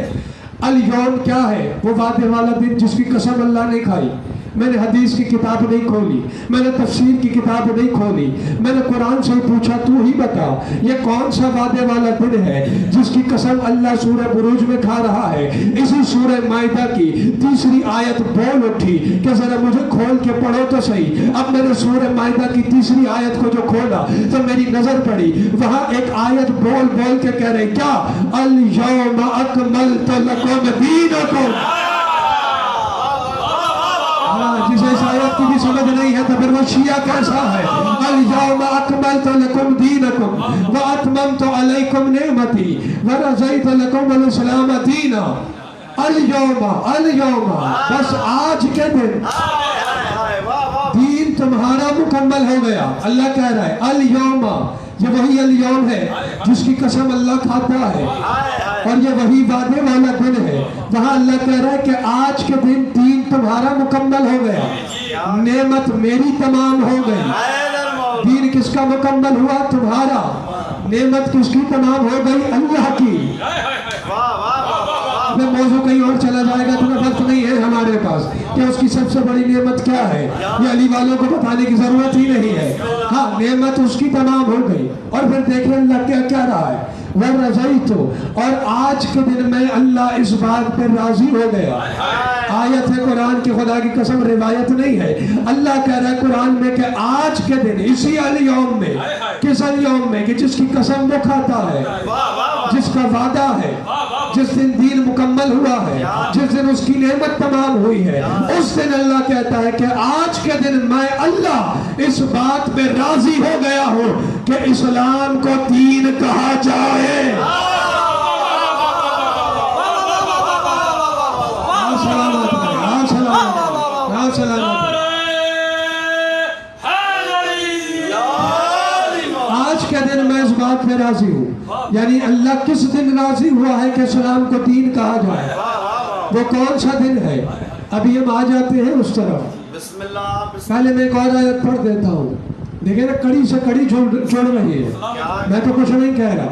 Speaker 3: अल यौम क्या है, वो वादे वाला दिन जिसकी कसम अल्लाह ने खाई। मैंने हदीस की किताब नहीं खोली, मैंने तफसीर की किताब नहीं खोली, मैंने कुरान से पूछा तू ही बता ये कौन सा वादे वाला दिन है जिसकी कसम अल्लाह सूरह बुरूज में खा रहा है। इसी सूरह माइदा की तीसरी आयत बोल उठी कि जरा मुझे खोल के पढ़ो तो सही। अब मैंने सूरह माइदा की तीसरी आयत को जो खोला तो मेरी नजर पड़ी, वहां एक आयत बोल बोल के कह रहे क्या, अल यौम अकमलतु लकुम दीनकुम। जिसे इस आयत की भी समझ नहीं है तो फिर वो शिया कैसा है। अल यौम अकमलतु लकुम दीनकुम व अतममतु अलैकुम निअमती व रज़यतु लकुम अल इस्लाम दीना। अल यौम, बस आज के दिन दीन तुम्हारा मुकम्मल हो गया। अल्लाह कह रहा है अल यौम, ये वही अल यौम है जिसकी कसम अल्लाह खाता है, और ये वही वादे वाला दिन है। वहाँ अल्लाह कह रहा है कि आज के दिन दीन तुम्हारा मुकम्मल हो गया, नेमत मेरी तमाम हो गई। दीन किसका मुकम्मल हुआ, तुम्हारा। नेमत किसकी तमाम हो गई, अल्लाह की। मैं मौजू कहीं और चला जाएगा, तुम्हें वक्त नहीं है हमारे पास कि उसकी सबसे बड़ी नेमत क्या है, ये अली वालों को बताने की जरूरत ही नहीं है। हाँ, नेमत उसकी तमाम हो गई। और फिर देखिए अल्लाह क्या कह रहा है, वह रज़ई तो, और आज के दिन में अल्लाह इस बात पर राजी हो गया। आयत है कुरान की, खुदा की कसम रिवायत नहीं है। अल्लाह कह रहा है कुरान में कि आज के दिन, इसी अल यौम में, किस अल यौम में कि जिसकी कसम वो खाता है, जिसका वादा है, जिस दिन दीन मुकम्मल हुआ है, जिस दिन उसकी नेमत तमाम हुई है, उस दिन अल्लाह कहता है कि आज के दिन मैं अल्लाह इस बात पे राजी हो गया हूँ कि इस्लाम को दीन कहा जाए। आज के दिन मैं इस बात पे राजी हूँ, यानी अल्लाह किस दिन राजी हुआ है कि इस्लाम को दीन कहा जाए, वो कौन सा दिन है। अभी हम आ जाते हैं उस तरफ। पहले मैं एक और आयत पढ़ देता हूँ, देखिए ना कड़ी से कड़ी जोड़ रही है, मैं तो कुछ नहीं कह रहा,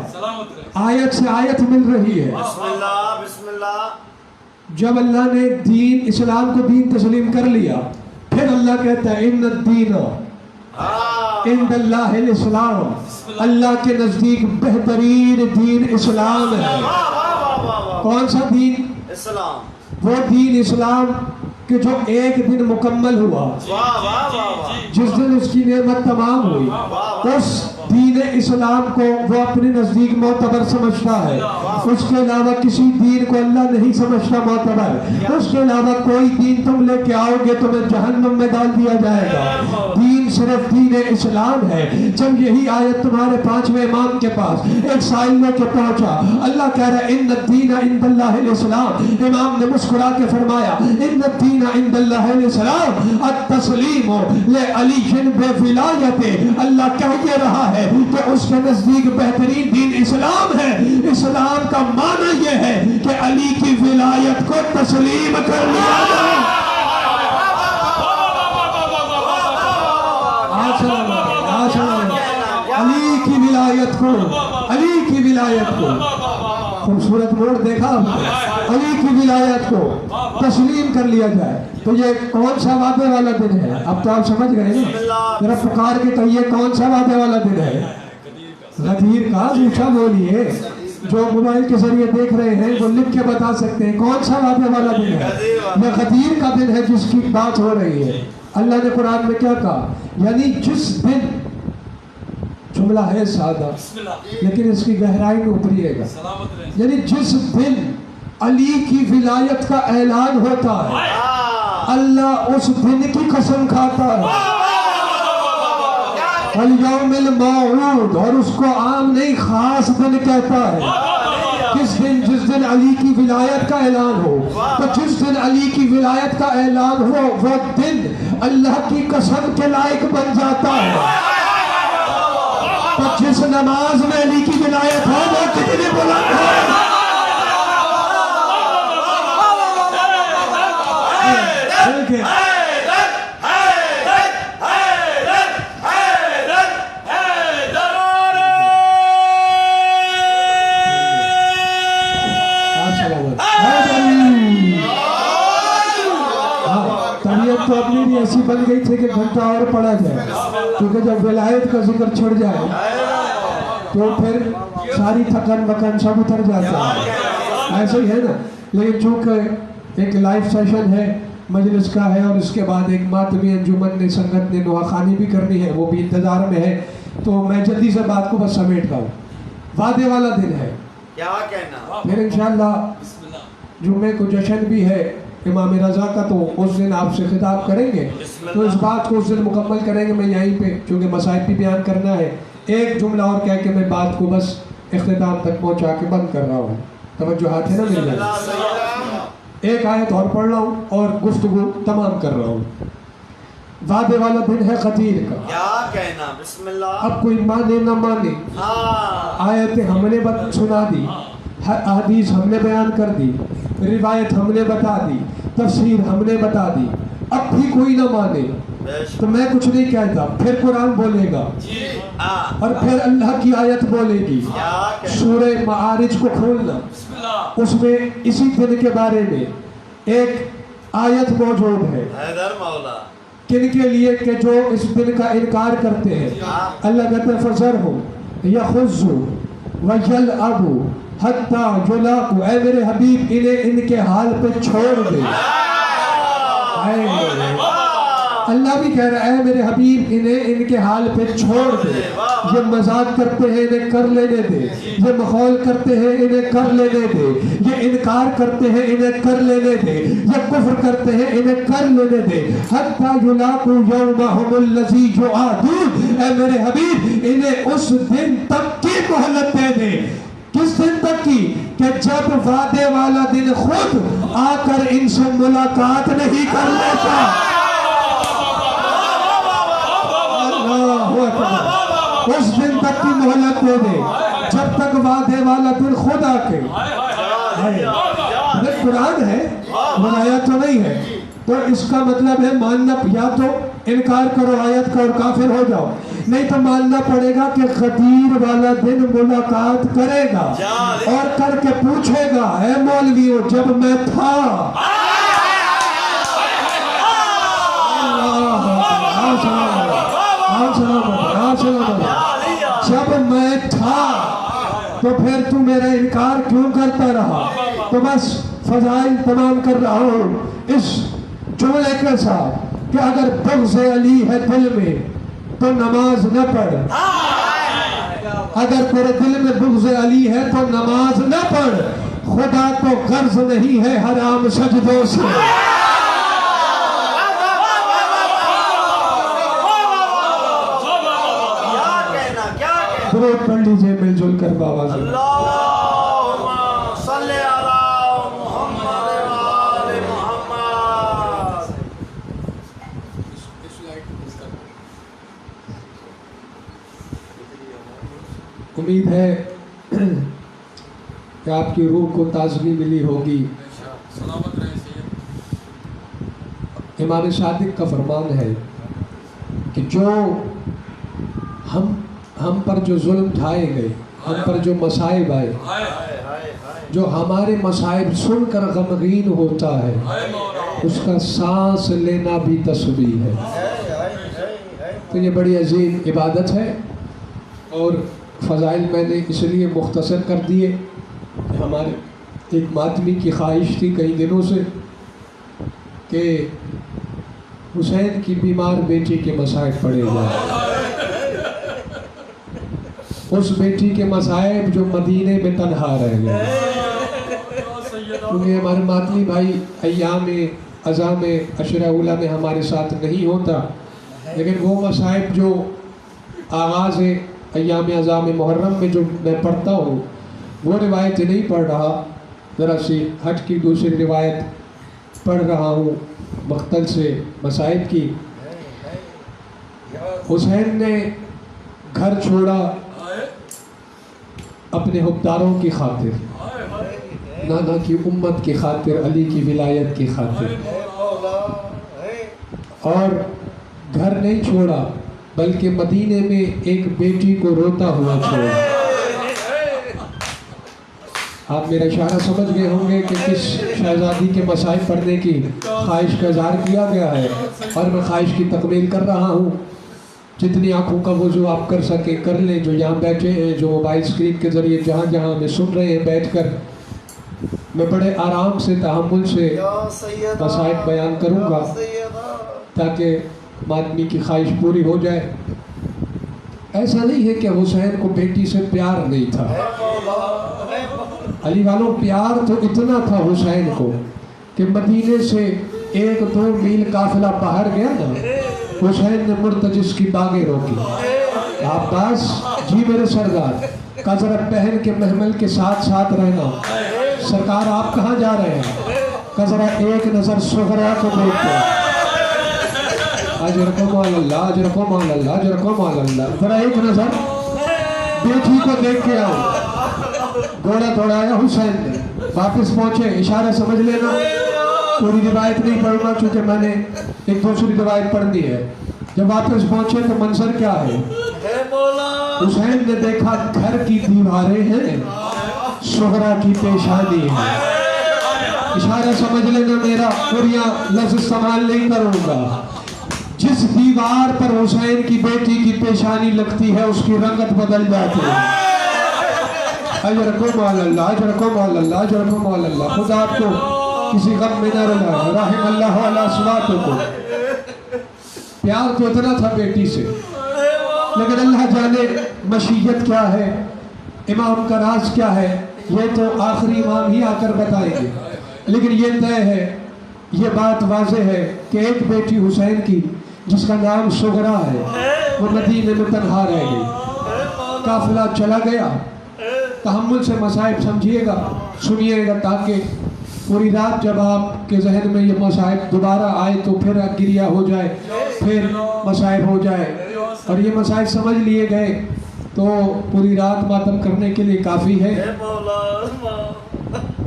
Speaker 3: आयत से आयत मिल रही है। जब अल्लाह ने दीन, इस्लाम को दीन तस्लीम कर लिया, फिर अल्लाह कहता है इन्न दीन इंदल्लाहिल इस्लाम, अल्लाह के नजदीक बेहतरीन दीन इस्लाम है। कौन सा दीन, इस्लाम। वो दीन इस्लाम कि जो एक दिन मुकम्मल हुआ, जिस दिन उसकी नेमत तमाम हुई, उस दीन इस्लाम को वो अपने नज़दीक मोतबर समझता है। उसके अलावा किसी दीन को अल्लाह नहीं समझता मोतबर। उसके अलावा कोई दीन तुम लेके आओगे तुम्हें जहन्नम में डाल दिया जाएगा। दीन सिर्फ दीन इस्लाम है। जब यही आयत तुम्हारे 5वें इमाम के पास एक साइल लेके पहुंचा, अल्लाह कह रहा है इन्न दीन इंदल्लाहिल इस्लाम। इमाम ने मुस्कुरा के फरमाया इन्न दीन इंदल्लाहिल इस्लाम अत-तस्लीम ले अली बिविलायते। अल्लाह कह ये रहा है कि उसके नजदीक बेहतरीन दीन इस्लाम है। इस्लाम का माना यह है कि अली की विलायत को तस्लीम कर लिया जाए। आज علی کی ولایت کو، خوبصورت موڑ دیکھا علی کی ولایت کو تسلیم کر لیا جائے تو یہ کون سا وعدے والا دن ہے؟ اب تو آپ سمجھ گئے نا، ذرا پکار کے کہیے کون سا وعدے والا دن ہے؟ غدیر کا، اونچا بولیے، جو موبائل کے ذریعے دیکھ رہے ہیں وہ لکھ کے بتا سکتے ہیں کون سا وعدے والا دن ہے؟ یہ غدیر کا دن ہے جس کی بات ہو رہی ہے۔ اللہ نے قرآن میں کیا کہا؟ یعنی جس دن، جملہ ہے سادہ لیکن اس کی گہرائی میں اتریے گا، یعنی جس دن علی کی ولایت کا اعلان ہوتا ہے اللہ اس دن کی قسم کھاتا ہے، الیوم الموعود، اور اس کو عام نہیں خاص دن کہتا ہے۔ کس دن؟ جس دن علی کی ولایت کا اعلان ہو، تو جس دن علی کی ولایت کا اعلان ہو وہ دن اللہ کی قسم کے لائق بن جاتا ہے۔ تو جس نماز میں علی کی ولایت ہے وہ کتنی بلند ہے؟ طبیعت تو اپنی بھی ایسی بن گئی تھی کہ گھنٹہ اور پڑا جائے، کیونکہ جب ولایت کا ذکر چھڑ جائے تو پھر ساری تھکن بکن سب اتر جاتا ہے، ایسے ہی ہے نا۔ لیکن چونکہ ایک لائف سیشن ہے، مجلس کا ہے، اور اس کے بعد ایک ماتمی انجمن نے، سنگت نے نوحہ خوانی بھی کرنی ہے، وہ بھی انتظار میں ہے، تو میں جلدی سے بات کو بس سمیٹ رہا ہوں۔ وعدے والا دن ہے،
Speaker 2: کیا کہنا؟
Speaker 3: پھر انشاءاللہ جمعے کو جشن بھی ہے امام رضا کا، تو اس دن آپ سے خطاب کریں گے، تو اس بات کو اس دن مکمل کریں گے۔ میں یہیں پہ چونکہ مسائل بھی بیان کرنا ہے، ایک جملہ اور کہہ کے میں بات کو بس اختتام تک پہنچا کے بند کر رہا ہوں۔ توجہات ہے نا میری جان؟ ایک آیت اور پڑھ رہا ہوں اور گفتگو تمام کر رہا ہوں۔ وعدے والا دن ہے غدیر کا،
Speaker 2: کیا کہنا؟ بسم اللہ۔
Speaker 3: اب کوئی مانے نہ مانے، آیتیں ہم نے سنا دی، حدیث ہم نے بیان کر دی، روایت ہم نے بتا دی، تفسیر ہم نے بتا دی، اب بھی کوئی نہ مانے تو میں کچھ نہیں کہتا، پھر قرآن بولے گا اور پھر اللہ کی آیت بولے گی۔ سورہ معارج کو کھولنا، اس میں اسی دن کے بارے میں ایک آیت موجود ہے،
Speaker 2: حیدر مولا،
Speaker 3: کن کے لیے کہ جو اس دن کا انکار کرتے ہیں۔ اللہ کہتا ہے فَذَرْهُمْ يَخُضُّوا وَيَلْعَبُوا حَتَّى يُلَاقُوا، اے میرے حبیب انہیں ان کے حال پہ چھوڑ دے۔ اللہ بھی کہہ رہا ہے اے میرے حبیب انہیں ان کے حال پہ چھوڑ دے، یہ مذاق کرتے ہیں انہیں کر لینے دے، یہ مخول کرتے ہیں انہیں کر لینے دے، یہ انکار کرتے ہیں انہیں کر لینے دے، یہ کفر کرتے ہیں انہیں کر لینے دے، حتی یلاقوا یومہم الذی یوعدون، اے میرے حبیب انہیں اس دن تک کی مہلت دے دے۔ کس دن تک کی؟ کہ جب وعدے والا دن خود آ کر ان سے ملاقات نہیں کر لیتا۔ اس دن تک کی مہلت دے دے جب تک وعدے والا دن خود آ کے، یہ قرآن ہے، آیت تو نہیں ہے، تو اس کا مطلب ہے ماننا، یا تو انکار کرو آیت کا اور کافر ہو جاؤ، نہیں تو ماننا پڑے گا کہ غدیر والا دن ملاقات کرے گا اور کر کے پوچھے گا اے مولویوں جب میں تھا، جب میں تھا تو پھر تو میرا انکار کیوں کرتا رہا؟ تو بس فضائل تمام کر رہا ہوں اس جملے کے ساتھ کہ اگر بغض علی ہے دل میں تو نماز نہ پڑھ، اگر تیرے دل میں بغض علی ہے تو نماز نہ پڑھ، خدا کو غرض نہیں ہے حرام سجدوں سے۔ درود پڑھ لیجئے مل جل کر بابا سے۔
Speaker 2: اللہم صلی علی محمد وآل محمد۔
Speaker 3: امید ہے کہ آپ کی روح کو تازگی ملی ہوگی۔ امام صادق کا فرمان ہے کہ جو हम पर जो जुल्म ढाए गए, हम पर जो मसाइब आए,
Speaker 2: हाय हाय हाय
Speaker 3: जो हमारे मसाइब सुनकर गमगीन होता है, उसका सांस लेना भी तस्बीह है। तो ये बड़ी अजीम इबादत है और फ़ज़ाइल मैंने इसलिए मुख्तसर कर दिए कि हमारे एक मातमी की ख्वाहिश थी कई दिनों से कि हुसैन की बीमार बेटी के मसाइब पढ़े जाए, उस बेटी के मसाइब जो मदीने में तन्हा रह गए। क्योंकि हमारे मातमी भाई अय्याम अज़ा में अशरा उला में हमारे साथ नहीं होता, लेकिन वो मसाइब जो आगाज़ अय्याम अज़ा में मुहर्रम में जो मैं पढ़ता हूँ वो रिवायत नहीं पढ़ रहा, ज़रा सी हट की दूसरी रिवायत पढ़ रहा हूँ मख्तल से मसाइब की। हुसैन ने घर छोड़ा अपने हुक्मदारों की खातिर, नाना की उम्मत की खातिर, अली की विलायत की खातिर, और घर नहीं छोड़ा बल्कि मदीने में एक बेटी को रोता हुआ छोड़ा। आप मेरा इशारा समझ गए होंगे कि किस शहजादी के मसाइब पढ़ने की ख्वाहिश का इज़हार किया गया है और मैं ख्वाहिश की तकमील कर रहा हूँ। जितनी आँखों का वज़ू आप कर सके कर लें, जो यहाँ बैठे हैं, जो मोबाइल स्क्रीन के ज़रिए जहाँ जहाँ हमें सुन रहे हैं बैठकर, मैं बड़े आराम से तहम्मुल से मसाइब बयान करूँगा ताकि मातमी की ख्वाहिश पूरी हो जाए। ऐसा नहीं है कि हुसैन को बेटी से प्यार नहीं था, अली वालों प्यार तो इतना था हुसैन को कि मदीने से 1-2 मील काफिला बाहर गया ना, हुसैन ने मुर्तजिस की बागें रोकी। अब्बास जी मेरे सरदार कजरा पहन के महमल के साथ साथ रहना, सरकार आप कहाँ जा रहे हैं? कजरा एक नज़र सुगरा को देखते, अजरकुम अल्लाह अजरकुम अल्लाह अजरकुम अल्लाह, जरा एक नज़र बेटी को देख के आओ। घोड़ा दौड़ाया हुसैन ने, वापस पहुंचे, इशारा समझ लेना, पूरी रिवायत नहीं पढ़ूंगा चूँकि मैंने एक दूसरी रिवायत पढ़नी है। जब वापस पहुंचे तो मंजर क्या है? हुसैन ने देखा घर की दीवारें हैं, सुगरा की पेशानी है। इशारा समझ लेना मेरा, पूरियां लफ्ज़ इस्तेमाल नहीं करूंगा। जिस दीवार पर हुसैन की बेटी की पेशानी लगती है उसकी रंगत बदल जाती है। अजरकुम अल्लाह अजरकुम अल्लाह अजरकुम अल्लाह, खुदा आपको किसी गम में न रुलाए, राहिम अल्लाह अला अस्वातुकुम। प्यार तो इतना था बेटी से, लेकिन अल्लाह जाने मशीयत क्या है, इमाम का राज क्या है, ये तो आखिरी इमाम ही आकर बताएंगे। लेकिन ये तय है, ये बात वाज़ेह है कि एक बेटी हुसैन की जिसका नाम सुगरा है वो मदीने में तन्हा रह गई। काफिला चला गया, तहम्मुल से मसाइब समझिएगा, सुनिएगा, ताकि पूरी रात जब आपके जहन में ये मसाइब दोबारा आए तो फिर गिरिया हो जाए, फिर मसाइब हो जाए, और ये मसाइब समझ लिए गए तो पूरी रात मातम करने के लिए काफ़ी है।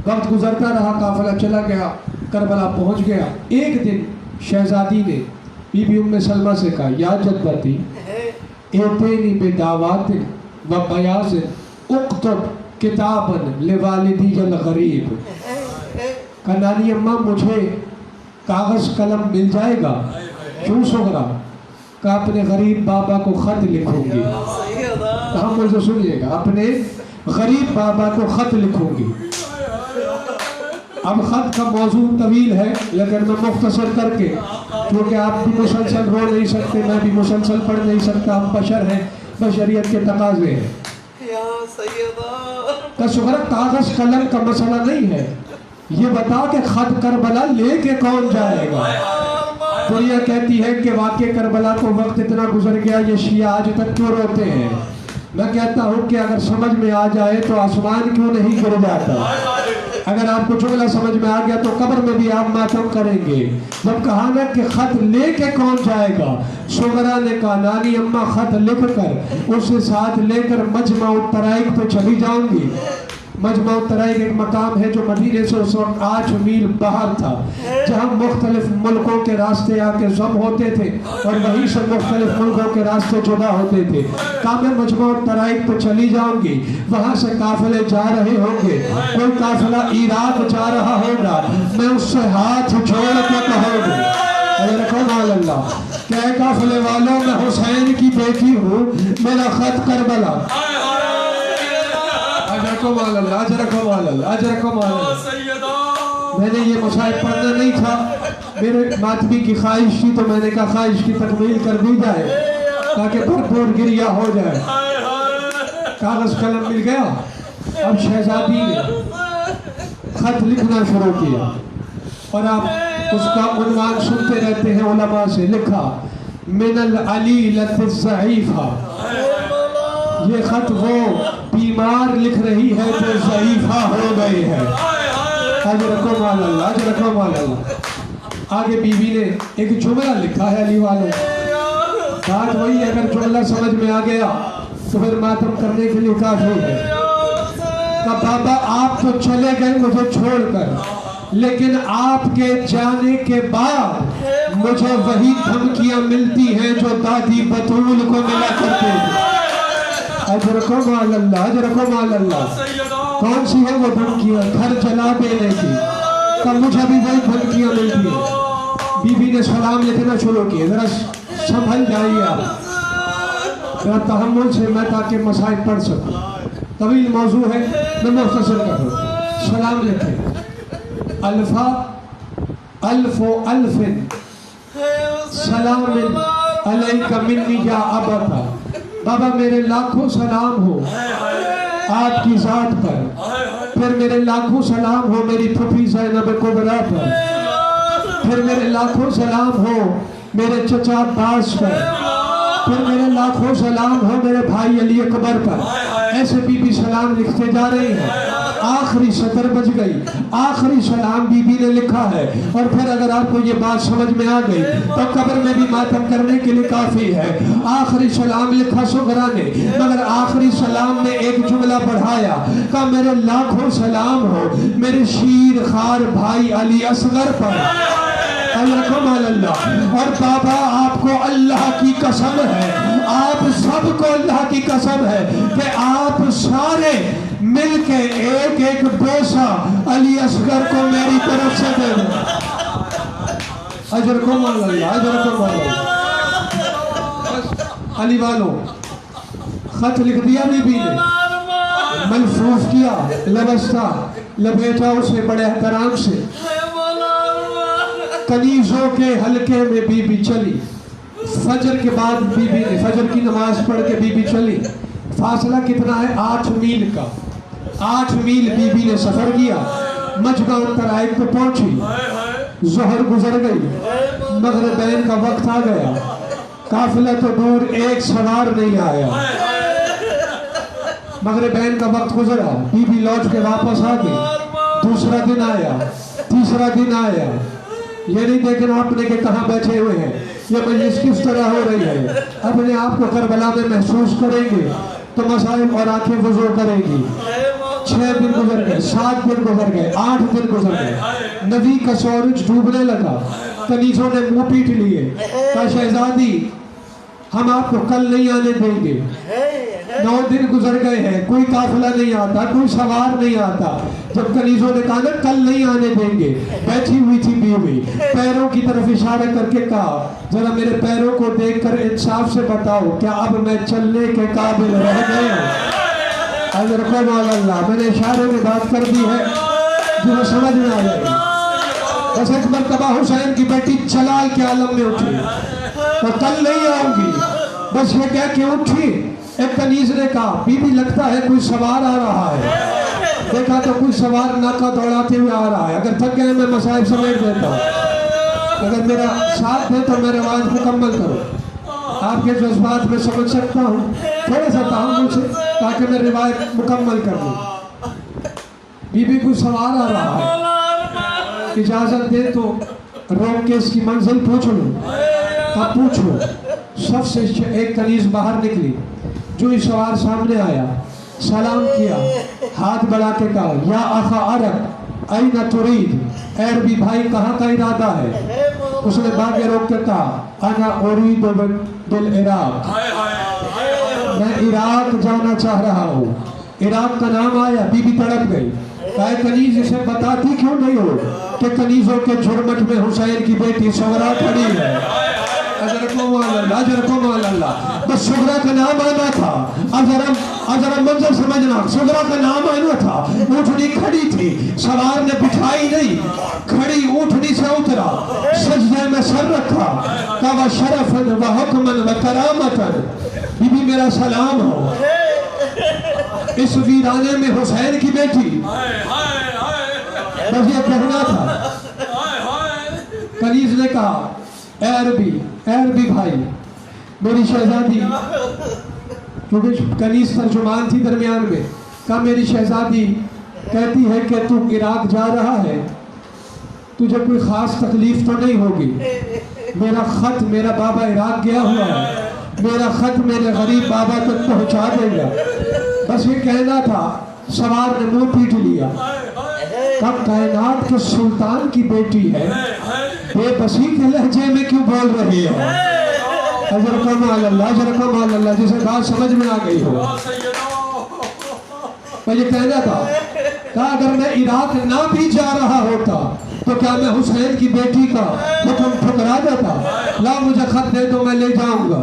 Speaker 3: वक्त गुजरता रहा, काफिला चला गया, करबला पहुंच गया। एक दिन शहजादी ने बीबी उम्मे सलमा से कहा, या जद्दती एतेनी बेदावातिन व बयाज़िन उक्तब किताबन लिवालिदी अल गरीब। कहा नानी अम्मा मुझे कागज़ कलम मिल जाएगा? क्यों सुगरा? कहा अपने गरीब बाबा को खत लिखूंगी। कहा मुझे सुनिएगा, अपने गरीब बाबा को खत लिखूंगी। अब खत का मौजू तवील है, लेकिन मैं मुख्तसर करके, क्योंकि आप भी मुसलसल रो नहीं सकते, मैं भी मुसलसल पढ़ नहीं सकता, हम बशर हैं, बशरियत के तकाजे हैं। सुगरा कागज कलम का मसला नहीं है, ये बता के खत करबला लेके कौन जाएगा? दुनिया कहती है कि वाक़े करबला को वक्त इतना गुजर गया, ये शिया आज तक क्यों रोते हैं? मैं कहता हूँ कि अगर समझ में आ जाए तो आसमान क्यों नहीं गिर जाता? अगर आपको जुमला समझ में आ गया तो कब्र में भी आप मातम करेंगे। जब कहा ना कि खत लेके कौन जाएगा, सुगरा ने कहा नानी अम्मा खत लिख कर उसे साथ लेकर मजमा तराइक पे चली जाऊंगी। मजमा तराइक एक मकाम है जो मदीने से उस वक्त 8 मील बाहर था, जहाँ मुख्तलिफ मुल्कों के रास्ते आके जम होते थे और वहीं से मुख्तलिफ मुल्कों के रास्ते जुदा होते थे। कहा मैं मजमा तराइक पर चली जाऊंगी, वहाँ से काफिले जा रहे होंगे, कोई काफिला इराक जा रहा होगा, मैं उससे हाथ जोड़ के कहूँगी अल्लाह क्या काफिले वालों, मैं हुसैन की बेटी हूँ, मेरा खत करबला। मैंने ये मसाइब पढ़ना नहीं था, मेरे मातमी की ख्वाहिश थी, तो मैंने कहा ख्वाहिश की तकमील कर दी जाए ताकि भरपूर गिरिया हो जाए। कागज कलम मिल गया। अब शहजादी ने खत लिखना शुरू किया और आप उसका उन्वान सुनते रहते हैं उलमा से। लिखा मिनल अली लतीफ़ा, ये खत वो बीमार लिख रही है जो ज़ईफ़ा हो गई है। अजरकुम अल्लाह, अजरकुम अल्लाह। आगे बीवी ने एक जुमला लिखा है अली वालों, बात वही, अगर जुमला समझ में आ गया तो फिर मातम करने के लिए काफी है। कहा बाबा आप तो चले गए मुझे छोड़कर, लेकिन आपके जाने के बाद मुझे वही धमकियां मिलती हैं जो दादी बतूल को मिला करते थे। अजरकुम अल्लाह, अजरकुम अल्लाह। कौन सी है वो धमकियां? घर जला देने की। कब मुझे भी वही धमकियां मिलती है। बीबी ने सलाम लिखना शुरू किया। जरा संभल जाइए आप, जरा तहम्मुल से, मैं ताकि मसाइल पढ़ सकूं। तवील मौजू है, मैं मुख्तसर कर दूं। सलाम लिखे अल्फा अल्फो अल्फिन सलामिन अलैका मिन्नी या अबता। बाबा मेरे लाखों सलाम हो आपकी ज़ात पर, फिर मेरे लाखों सलाम हो मेरी फूफी ज़ैनब कुबरा पर, फिर मेरे लाखों सलाम हो मेरे चचा अब्बास पर, फिर मेरे लाखों सलाम हो मेरे भाई अली अकबर पर। ऐसे बीबी सलाम लिखते जा रही है। आखिरी सतर बज गई, आखिरी सलाम बीबी ने लिखा है। और फिर अगर आपको ये बात समझ में आ गई तो कब्र में भी मातम करने के लिए काफी है। आखिरी सलाम लिखा सुगरा ने, मगर आखिरी सलाम में एक जुमला बढ़ाया, कहा मेरे लाखों सलाम हो मेरे शीर खार भाई अली असगर पर। और बाबा आपको अल्लाह की कसम है, आप सबको अल्लाह की कसम है कि आप सारे मिलके एक एक बोसा अली असगर को मेरी तरफ से दे दो। अजर को मान अल्लाह, अजर को मान अल्लाह। अली वालों खत लिख दिया बीबी ने, मलफूफ किया, लबस्ता लपेटा उसे बड़े एहतराम से। कनीजों के हलके में बीबी चली। फजर के बाद बीबी ने फजर की नमाज पढ़ के बीबी चली। फासला कितना है? 8 मील का। 8 मील बीबी ने सफर किया। मजमा तराइक पे पहुंची। जोहर गुजर गई, मगरिबैन का वक्त आ गया। काफिला तो दूर, एक सवार नहीं आया। मगरिबैन का वक्त गुजरा, बीबी लौट के वापस आ गई। दूसरा दिन आया, तीसरा दिन आया। ये नहीं देखना आपने कि कहाँ बैठे हुए हैं, ये मजलिस किस तरह हो रही है। अपने आप को करबला में महसूस करेंगे तो मसाइल और आंखें वजू करेंगी। 6 दिन गुजर गए, 7 दिन गुजर गए, 8 दिन गुजर गए। नबी का सूरज डूबने लगा। कनीजों ने मुंह पीट लिए। कहा शहजादी हम आपको कल नहीं आने देंगे। 9 दिन गुजर गए हैं, कोई काफिला नहीं आता, कोई सवार नहीं आता। जब कनीजों ने कहा ना कल नहीं आने देंगे, बैठी हुई थी बीवी, पैरों की तरफ इशारा करके कहा जरा मेरे पैरों को देखकर इंसाफ से बताओ क्या अब मैं चलने के काबिल रह गया? अल्लाह, मैंने इशारे में बात कर दी है जो समझ में आ जाएगी। बस एक मरतबा हुसैन की बेटी जलाल के आलम में उठी तो कल नहीं आऊंगी, बस ये कह के उठी। एक कनीज ने कहा बीबी लगता है कोई सवार आ रहा है। देखा तो कोई सवार नाका दौड़ाते हुए आ रहा है। अगर थक गए मैं मसाइब समेट देता हूँ, अगर मेरा साथ दे तो मैं रिवाज मुकम्मल करूँ। आपके जज्बात में समझ सकता हूँ, थोड़ा सा तहम्मुल से ताकि मैं रिवायत मुकम्मल कर दूँ। बीबी कोई सवार आ रहा है, इजाजत दे तो रोक के इसकी मंजिल पूछ लूँ। अब पूछो। सबसे एक कनीज बाहर निकली, जो ही सवार सामने आया सलाम किया, हाथ बढ़ा के कहा या अखा अरब ऐना तुरीद, ए अरबी भाई कहाँ का इरादा है? उसने बागे रोक के कहा अना उरीद बिल इराक, मैं इराक जाना चाह रहा हूँ। इराक का नाम आया, बीबी तड़प गई, कहा कनीज इसे बताती क्यों नहीं हो कि कनीजों के झुरमट में हुसैन की बेटी सुगरा खड़ी है। बस सुगरा का नाम आना था, अजरा मंजर समझना, सुगरा का नाम आना था। ऊँटनी खड़ी थी, सवार ने बिठाई नहीं, खड़ी ऊँटनी से उतरा, सजदे में सर रखा, कहा व शरफन व हुक्मन व करामतन, बीबी मेरा सलाम हो, इस वीराने में हुसैन की बेटी। बस ये कहना था। कनीज ने कहा ए अरबी भाई, मेरी शहजादी, क्योंकि कनीज तर्जुमान थी दरमियान में, कहा मेरी शहजादी कहती है कि तू इराक जा रहा है, तुझे कोई ख़ास तकलीफ तो नहीं होगी। मेरा ख़त, मेरा बाबा इराक गया हुआ है, मेरा ख़त मेरे गरीब बाबा तक पहुंचा देगा। बस ये कहना था। सवार ने मुंह पीट लिया, कहा कायनात के सुल्तान की बेटी है, बेबसी के लहजे में क्यों बोल रही हो? अल्लाह, जिसे बात समझ में आ गई हो। मैं ये कहना था, कहा अगर मैं इराक ना भी जा रहा होता तो क्या मैं हुसैन की बेटी का हुक्म ठुकरा देता? ला मुझे खत दे दो, मैं ले जाऊंगा।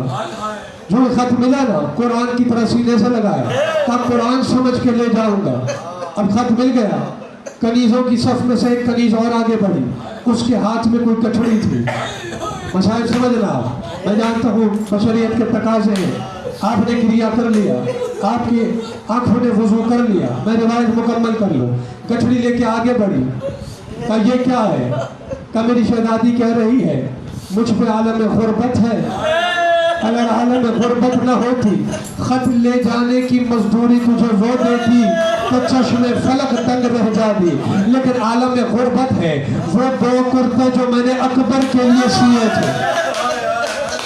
Speaker 3: जो खत मिला ना, कुरान की तरह सीने से लगाया, कहा कुरान समझ के ले जाऊंगा। अब खत मिल गया, कनीजों की सफ में से एक कनीज और आगे बढ़ी, उसके हाथ में कोई कठड़ी थी। मसाइल समझना, मैं जानता हूँ बशरियत के तकाजे हैं। आपने क्रिया कर लिया, आपकी आंखों ने वजू कर लिया, मैं रिवायत मुकम्मल कर लूँ। कठड़ी लेके आगे बढ़ी, कहा ये क्या है? कहा मेरी शहजादी कह रही है मुझ पे आलम गुर्बत है, अगर आलम गुर्बत न होती, खत ले जाने की मजदूरी तुझे वो देती तो चश्मे फलक तंग रह जाती, लेकिन आलम गुर्बत है। वो दो कुर्ते जो मैंने अकबर के लिए सिए थे,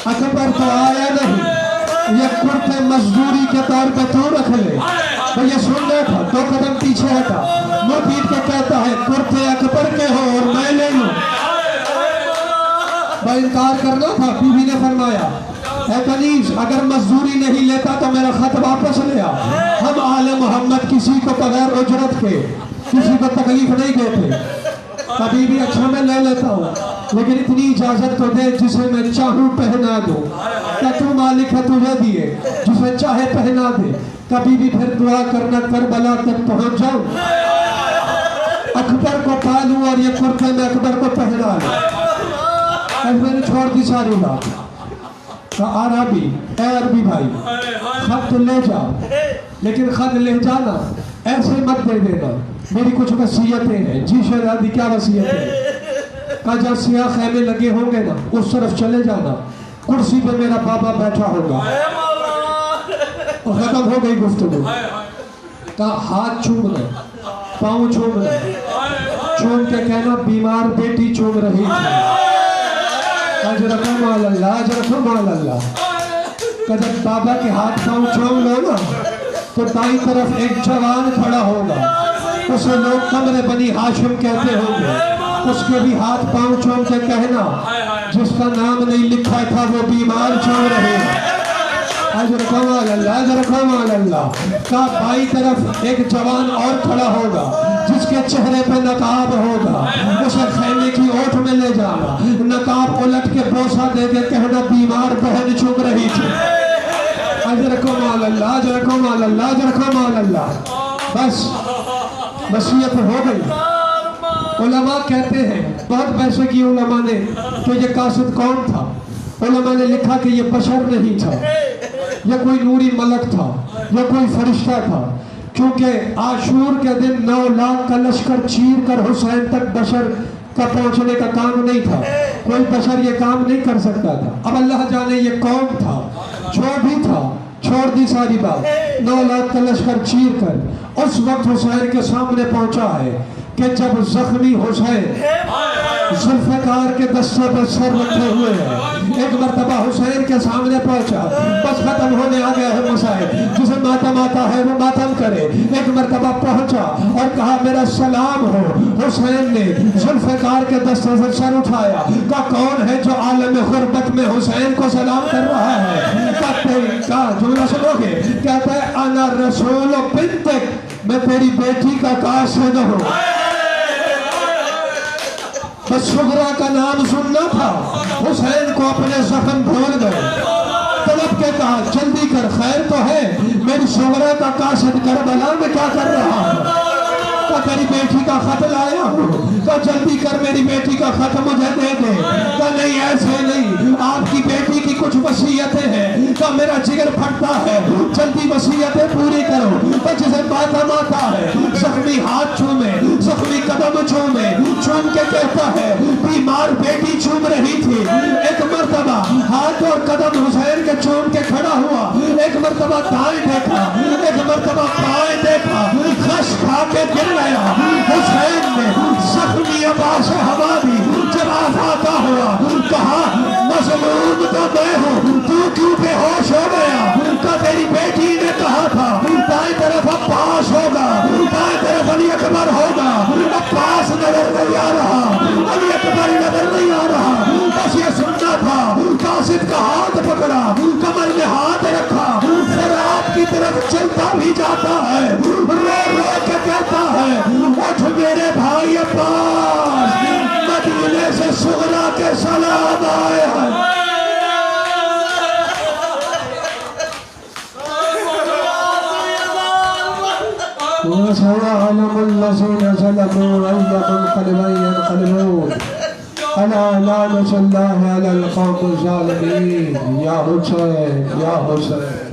Speaker 3: अकबर तो आया नहीं, ये कुर्ते मजदूरी के तौर पे तू रख ले। भैया सुनना था, 2 कदम पीछे हटा, मुंह पीट के कहता है कुर्ते अकबर के हो और मैं ले लूं। भाई इनकार करना था। बीवी ने फरमाया है कनीज, अगर मजदूरी नहीं लेता तो मेरा खत वापस ले आ। हम आले मोहम्मद किसी को बगैर उजरत के किसी को तकलीफ नहीं देते। कभी भी अच्छा मैं ले लेता हूँ, लेकिन इतनी इजाजत तो दे जिसे मैं चाहूँ पहना दूँ। क्या तू मालिक है, तुझे दिए, जिसे चाहे पहना दे। कभी भी फिर दुआ करना करबला तक पहुँच जाऊँ, अकबर को पालूं और ये कुर्ते में अकबर को पहना लूं। मैंने छोड़ दी सारी बात। अरबी भाई, खत ले जाओ, लेकिन खत ले जाना ऐसे मत दे देना, मेरी कुछ वसीयतें हैं। जी शहजादी क्या वसीयत है? कहा जहाँ सियाह खैमे लगे होंगे ना, उस तरफ चले जाना, कुर्सी पे मेरा बाबा बैठा होगा। और खत्म हो गई गुफ्तगू। कहा हाथ चूमना, पाँव चूमना, चूम के कहना बीमार बेटी चूम रही थी। जब बाबा के हाथ पाँव चूम लो ना, तो दाईं तरफ एक जवान खड़ा होगा, उसे लोग कमरे बनी हाशिम कहते होंगे। उसके भी हाथ पाँव चूम के कहना जिसका नाम नहीं लिखा था वो बीमार चूम रहे हैं। का बाई तरफ एक जवान और खड़ा होगा जिसके चेहरे पे नकाब होगा, उसे खैमे की ओट में ले जाना, नकाब उलट के बोसा दे के कहना बीमार बहन चुग रही थी। बस वसीयत हो गई। उलमा कहते हैं, बहुत पैसे की उलमा ने, तो ये कासिद कौन था? उलमा ने लिखा कि ये बशर नहीं था, या कोई नूरी मलक था, या कोई फरिश्ता था, क्योंकि आशूर के दिन 9 लाख का लश्कर चीर कर हुसैन तक बशर का पहुंचने का काम नहीं था। कोई बशर ये काम नहीं कर सकता था। अब अल्लाह जाने ये कौन था, जो भी था, छोड़ दी सारी बात। 9 लाख का लश्कर चीर कर उस वक्त हुसैन के सामने पहुंचा है कि जब जख्मी हुसैन ज़ुल्फ़िकार के दस्ते पर सर रखे हुए हैं। एक मर्तबा हुसैन के सामने पहुंचा, बस खत्म होने आ गया है मसाइल, जिसे मातम आता है वो मातम करे। एक मर्तबा पहुंचा और कहा मेरा सलाम हो। हुसैन ने ज़ुल्फ़िकार के दस्ते से सर उठाया, कहा कौन है जो आलम गुर्बत में हुसैन को सलाम कर रहा है? का जुमला सुनोगे, कहता है अना रसूल बिन्तिक, मैं तेरी बेटी का कासिद हूँ। बस सुगरा का नाम सुनना था, हुसैन को अपने जख्म भूल गए। तलब के कहा जल्दी कर, खैर तो है, मेरी सुगरा का कासिद करबला में क्या कर रहा है? का तेरी बेटी का खत लाया हूँ। का जल्दी कर, मेरी बेटी का खत मुझे दे दे। का नहीं ऐसे नहीं, आपकी बेटी की कुछ वसीयतें हैं। का मेरा जिगर फटता है, जल्दी वसीयतें पूरी करो। का जिसे मातम आता है जख्मी हाथ चूमे, जख्मी कदम चूमे, चूम के कहता है बीमार बेटी चूम रही थी। एक मर्तबा हाथ और कदम हुसैन के चूम के खड़ा हुआ, एक मर्तबा दाएं देखा, एक मर्तबा बाएं देखा, खश खा के गिर गया। हुसैन ने जख्मी आवाज़ हवा दी, जब आज़ादा हुआ कहा मज़लूम तो मैं हूँ, तू क्यों बेहोश हो गया? का तेरी बेटी ने कहा था दाएं तरफ अब्बास होगा, दाएं तरफ अली अकबर होगा। अब्बास नजर नहीं आ रहा, अली अकबर नजर नहीं आ रहा, बस ये सुनना था। कासिद का हाथ पकड़ा, कमर में हाथ रखा, फिर आपकी तरफ चलता भी जाता है, रो रो के कहता है उठ मेरे भाई अब्बास, मदीने से सुगरा के सलाम आए हैं। وسيعلم الذين ظلموا أي منقلب ينقلبون ألا لعنة الله على القوم الظالمين. يا حسين يا حسين.